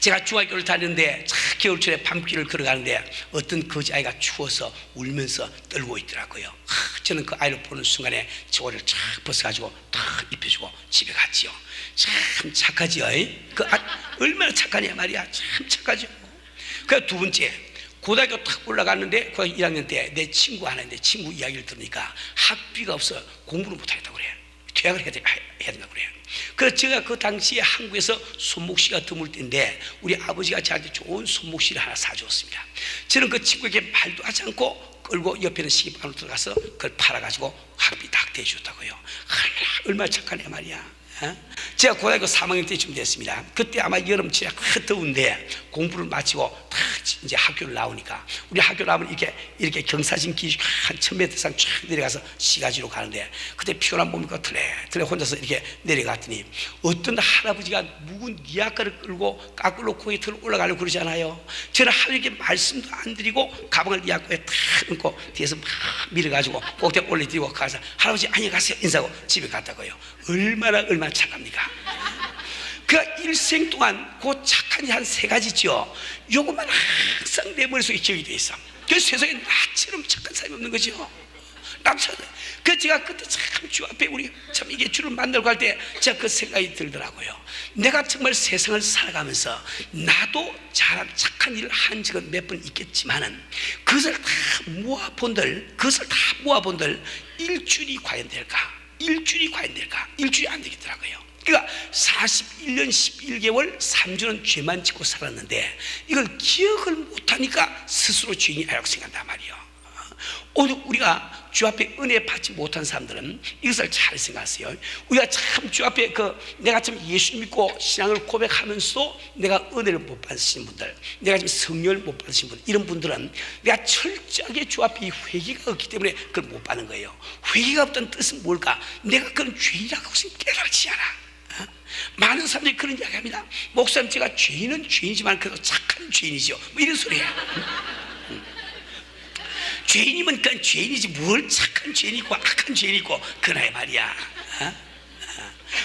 제가 중학교를 다녔는데 겨울철에 밤길을 걸어가는데 어떤 거지아이가 추워서 울면서 떨고 있더라고요. 저는 그 아이를 보는 순간에 저거를 쫙 벗어가지고 탁 입혀주고 집에 갔지요. 참 착하지요. 얼마나 착하냐 말이야. 참 착하죠. 그 두 번째, 고등학교 탁 올라갔는데 그 1학년 때 내 친구 하나 있는데 친구 이야기를 들으니까 학비가 없어 공부를 못하겠다고 그래. 퇴학을 해야 된다고 그래요. 그래서 제가 그 당시에 한국에서 손목시가 드물 때인데 우리 아버지가 저한테 좋은 손목시를 하나 사주었습니다. 저는 그 친구에게 말도 하지 않고 끌고 옆에 있는 시계방으로 들어가서 그걸 팔아가지고 학비 딱 대주었다고요. 얼마나 착하네 말이야. 제가 고등학교 3학년 때쯤 됐습니다. 그때 아마 여름철에 더운데 공부를 마치고 딱 이제 학교를 나오니까, 우리 학교 나오면 이렇게 경사진 길 한 1000m 이상 쫙 내려가서 시가지로 가는데, 그때 피곤한 몸이니까 틀레 혼자서 이렇게 내려갔더니 어떤 할아버지가 묵은 니아까를 끌고 까꿀로 코에 들어 올라가려고 그러잖아요. 저는 하루 이렇게 말씀도 안 드리고 가방을 니아까에 탁 얹고 뒤에서 막 밀어가지고 꼭대 올려드리고 가서 할아버지 안녕하세요 인사하고 집에 갔다고요. 얼마나 착합니까? 그 일생 동안 그 착한 일 한 3가지죠. 요것만 항상 내 머릿속에 기억이 돼 있어. 그 세상에 나처럼 착한 사람이 없는 거죠. 나처럼. 그 제가 그때 참 주 앞에 우리 참 이게 주를 만나러 갈 때 제가 그 생각이 들더라고요. 내가 정말 세상을 살아가면서 나도 잘한 착한 일을 한 적은 몇 번 있겠지만은 그것을 다 모아본들 일주일이 과연 될까? 일주일이 안 되겠더라고요. 그러니까 41년 11개월 3주는 죄만 짓고 살았는데 이걸 기억을 못하니까 스스로 죄인이 아니라고 생각한단 말이에요. 오늘 우리가 주 앞에 은혜 받지 못한 사람들은 이것을 잘 생각하세요. 우리가 참 주 앞에 내가 참 예수 믿고 신앙을 고백하면서 내가 은혜를 못 받으시는 분들, 내가 지금 성령을 못 받으신 분들, 이런 분들은 내가 철저하게 주 앞에 이 회개가 없기 때문에 그걸 못 받는 거예요. 회개가 없다는 뜻은 뭘까? 내가 그런 죄인이라고 깨달지 않아. 많은 사람들이 그런 이야기합니다. 목사님, 제가 죄인은 죄인이지만 그래도 착한 죄인이죠. 뭐 이런 소리야. 죄인이면 그냥 죄인이지 뭘 착한 죄인이 있고 악한 죄인이 있고 그나야 말이야.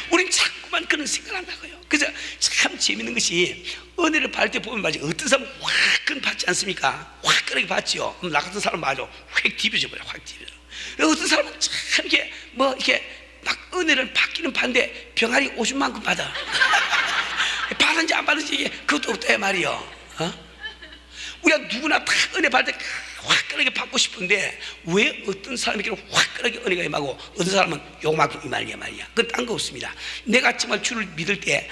우린 자꾸만 그런 생각을 한다고요. 그래서 참 재밌는 것이 은혜를 받을 때 보면 맞아, 어떤 사람은 화끈 받지 않습니까? 화끈하게 받죠. 그럼 나 같은 사람 맞아, 확 뒤벼져 버려, 확 뒤벼져. 어떤 사람은 참 이렇게 뭐 이렇게 막 은혜를 받기는 받는데 병아리 오줌 만큼 받아. 받은지 안 받은지 이게 그것도 없다 말이요. 우리가 누구나 다 은혜 받을 때 화끈하게 받고 싶은데 왜 어떤 사람에게는 화끈하게 은혜가 임하고 어떤 사람은 요만큼 임하느냐 말이야. 그건 딴 거 없습니다. 내가 정말 주를 믿을 때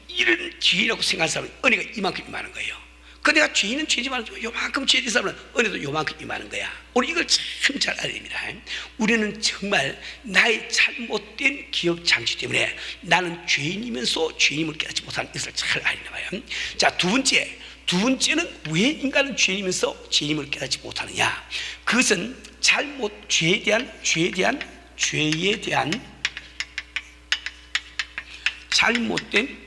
이런 죄인이라고 생각하는 사람은 은혜가 이만큼 임하는 거예요. 그 내가 죄인은 죄지만 요만큼 죄진 사람은 은혜도 요만큼 임하는 거야. 우리 이걸 참 잘 알아야 됩니다. 우리는 정말 나의 잘못된 기억 장치 때문에 나는 죄인이면서 죄인임을 깨닫지 못하는 것을 잘 알아야 봐요. 자, 두 번째는 왜 인간은 죄인이면서 죄인임을 깨닫지 못하느냐? 그것은 죄에 대한 잘못된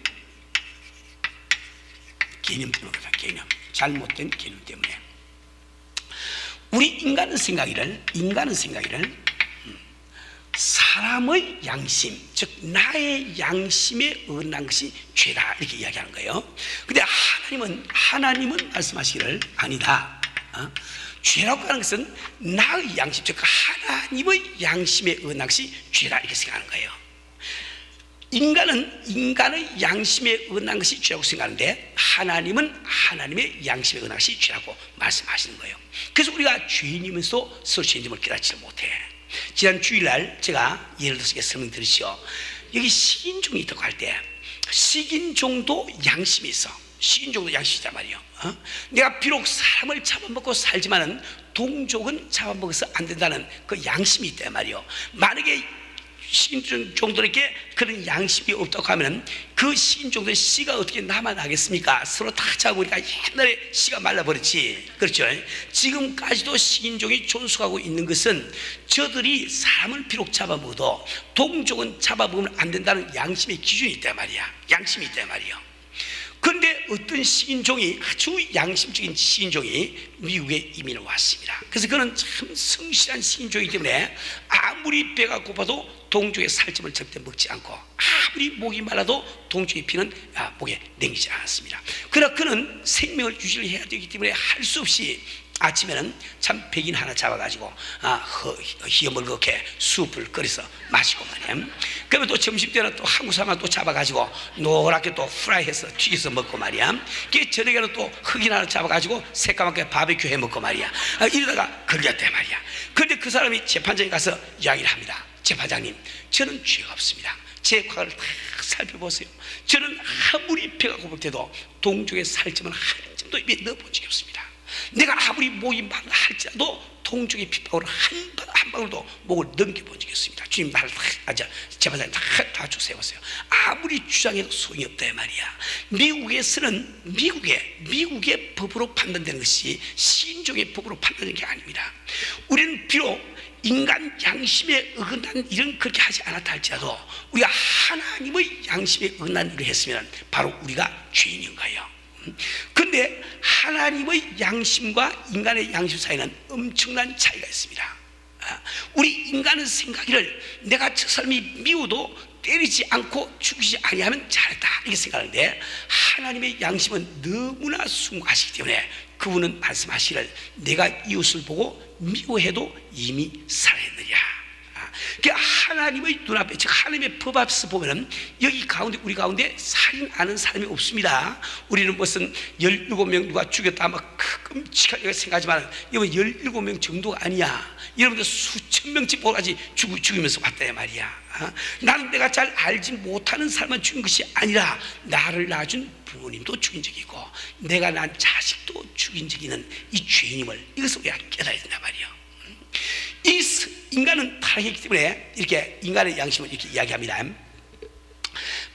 개념 때문입니다. 잘못된 개념 때문에. 우리 인간은 생각이를 사람의 양심, 즉 나의 양심에 어긋난 것이 죄다 이렇게 이야기하는 거예요. 근데 하나님은 말씀하시기를 아니다. 죄라고 하는 것은 나의 양심, 즉 하나님의 양심에 어긋난 것이 죄다 이렇게 생각하는 거예요. 인간은 인간의 양심에 어긋난 것이 죄라고 생각하는데 하나님은 하나님의 양심에 어긋난 것이 죄라고 말씀하시는 거예요. 그래서 우리가 죄인이면서 스스로 죄인임을 깨닫지 못해. 지난 주일날 제가 예를 들어서 설명드리시오. 여기 식인종이 있다고 할 때 식인종도 양심이 있어. 식인종도 양심이란 말이에요. 내가 비록 사람을 잡아먹고 살지만은 동족은 잡아먹어서 안 된다는 그 양심이 있단 말이에요. 만약에 식인종들에게 그런 양심이 없다고 하면 그 식인종들의 씨가 어떻게 남아나겠습니까? 서로 다 잡아보니까 옛날에 씨가 말라버렸지. 그렇죠? 지금까지도 식인종이 존속하고 있는 것은 저들이 사람을 비록 잡아먹어도 동족은 잡아먹으면 안 된다는 양심의 기준이 있단 말이야. 양심이 있단 말이에요. 그런데 어떤 식인종이, 아주 양심적인 식인종이 미국에 이민을 왔습니다. 그래서 그는 참 성실한 식인종이기 때문에 아무리 배가 고파도 동족의 살점을 절대 먹지 않고 아무리 목이 말라도 동족의 피는 목에 남기지 않았습니다. 그러나 그는 생명을 유지를 해야 되기 때문에 할 수 없이 아침에는 참 백인 하나 잡아가지고 희어멀겋게 수프를 끓여서 마시고 말이야. 그러면 또 점심때는 또 한국 사람 또 잡아가지고 노랗게 또 프라이해서 튀겨서 먹고 말이야. 그 저녁에는 또 흑인 하나 잡아가지고 새까맣게 바베큐 해 먹고 말이야. 이러다가 걸렸대 말이야. 그런데 그 사람이 재판장에 가서 이야기를 합니다. 재판장님, 저는 죄가 없습니다. 제 과거를 다 살펴보세요. 저는 아무리 배가 고플 때도 동족의 살점은 한 점도 입에 넣어본 적이 없습니다. 내가 아무리 목이 말라 할지라도 동족의 핏방울을 한 방울도 목을 넘겨본 적이 없습니다. 주님 나를 재판장님 다 주세요. 아무리 주장해도 소용이 없다 말이야. 미국에서는 미국의 법으로 판단되는 것이 신종의 법으로 판단되는 게 아닙니다. 우리는 비록 인간 양심에 어긋난 일은 그렇게 하지 않았다 할지라도 우리가 하나님의 양심에 어긋난 일을 했으면 바로 우리가 죄인인 거예요. 그런데 하나님의 양심과 인간의 양심 사이는 엄청난 차이가 있습니다. 우리 인간은 생각이를 내가 저 사람이 미워도 때리지 않고 죽이지 아니하면 잘했다 이렇게 생각하는데 하나님의 양심은 너무나 숭고하시기 때문에 그분은 말씀하시기를 내가 이웃을 보고 미워해도 이미 살아있느냐. 하나님의 눈앞에, 즉 하나님의 법 앞에서 보면은 여기 가운데 우리 가운데 살인 아는 사람이 없습니다. 우리는 무슨 17명 누가 죽였다 막 끔찍하게 생각하지만 이건 17명 정도가 아니야. 여러분들 수천 명씩 뭐가지 죽이면서 왔다 말이야. 나는 내가 잘 알지 못하는 사람만 죽인 것이 아니라 나를 낳아준 부모님도 죽인 적이 있고 내가 난 자식도 죽인 적이 있는 이 죄인임을 이것을 우리가 깨달아야 된단 말이에요. 이 인간은 타락했기 때문에 이렇게 인간의 양심을 이렇게 이야기합니다.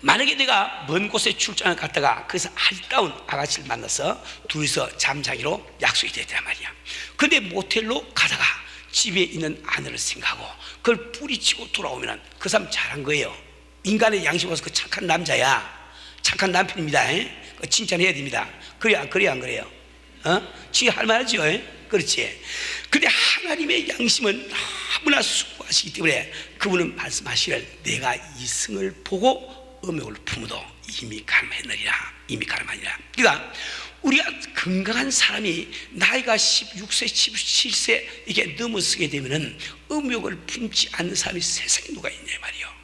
만약에 내가 먼 곳에 출장을 갔다가 거기서 아리따운 아가씨를 만나서 둘이서 잠자기로 약속이 됐단 말이야. 근데 모텔로 가다가 집에 있는 아내를 생각하고 그걸 뿌리치고 돌아오면 그 사람 잘한 거예요. 인간의 양심으로서 그 착한 남자야. 착한 남편입니다. 칭찬해야 됩니다. 그래야 안 그래요? 지 할만하죠. 그렇지. 근데 하나님의 양심은 너무나 숭고하시기 때문에 그분은 말씀하시기를 내가 이승을 보고 음욕을 품어도 이미 가늠했느니라. 이미 가늠하니라. 그러니까 우리가 건강한 사람이 나이가 16세, 17세 이게 넘어서게 되면은 음욕을 품지 않는 사람이 세상에 누가 있냐 말이요.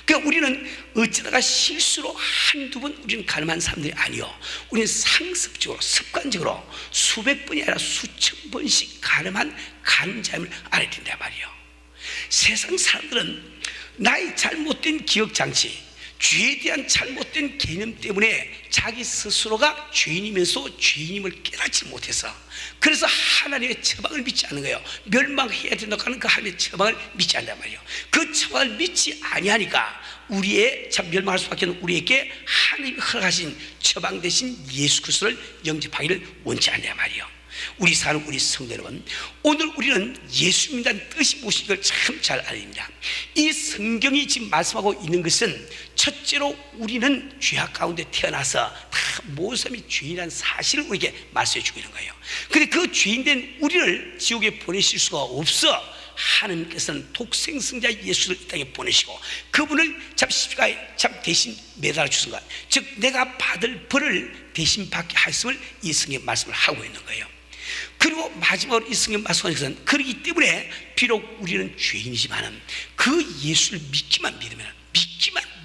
그러니까 우리는 어쩌다가 실수로 한두 번 우리는 가늠한 사람들이 아니요. 우리는 상습적으로 습관적으로 수백 번이 아니라 수천 번씩 가늠한 가늠자임을 알아야 된단 말이요. 세상 사람들은 나의 잘못된 기억장치, 죄에 대한 잘못된 개념 때문에 자기 스스로가 죄인이면서 죄인임을 깨닫지 못해서 그래서 하나님의 처방을 믿지 않는 거예요. 멸망해야 된다고 하는 그 하나님의 처방을 믿지 않는단 말이에요. 그 처방을 믿지 아니하니까 우리의 참 멸망할 수밖에 없는 우리에게 하나님이 허락하신 처방 대신 예수 그리스도를 영접하기를 원치 않냐 말이에요. 우리 사는 우리 성도 여러분, 오늘 우리는 예수 믿는다는 뜻이 무엇인 걸 참 잘 알아야 됩니다. 이 성경이 지금 말씀하고 있는 것은 첫째로 우리는 죄악 가운데 태어나서 다 모든 사람이 죄인이라는 사실을 우리에게 말씀해 주고 있는 거예요. 그런데 그 죄인된 우리를 지옥에 보내실 수가 없어 하나님께서는 독생성자 예수를 이 땅에 보내시고 그분을 참 십자가에 참 대신 매달아 주신 것, 즉 내가 받을 벌을 대신 받게 하였음을 이 성경 말씀을 하고 있는 거예요. 그리고 마지막으로 이 성경 말씀하는 것은 그렇기 때문에 비록 우리는 죄인이지만은 그 예수를 믿기만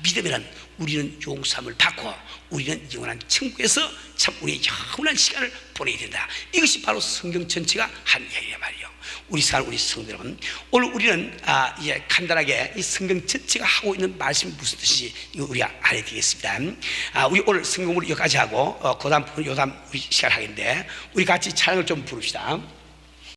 믿으면 우리는 용서함을 받고 우리는 영원한 천국에서 참 우리의 영원한 시간을 보내야 된다. 이것이 바로 성경 전체가 한 이야기란 말이에요. 우리 사는 우리 성도 여러분, 오늘 우리는 이제 간단하게 이 성경 전체가 하고 있는 말씀이 무슨 뜻인지 이거 우리가 알아야 되겠습니다. 우리 오늘 성경을 여기까지 하고 그다음 요다음 우리 시간 하겠는데 우리 같이 찬양을 좀 부릅시다.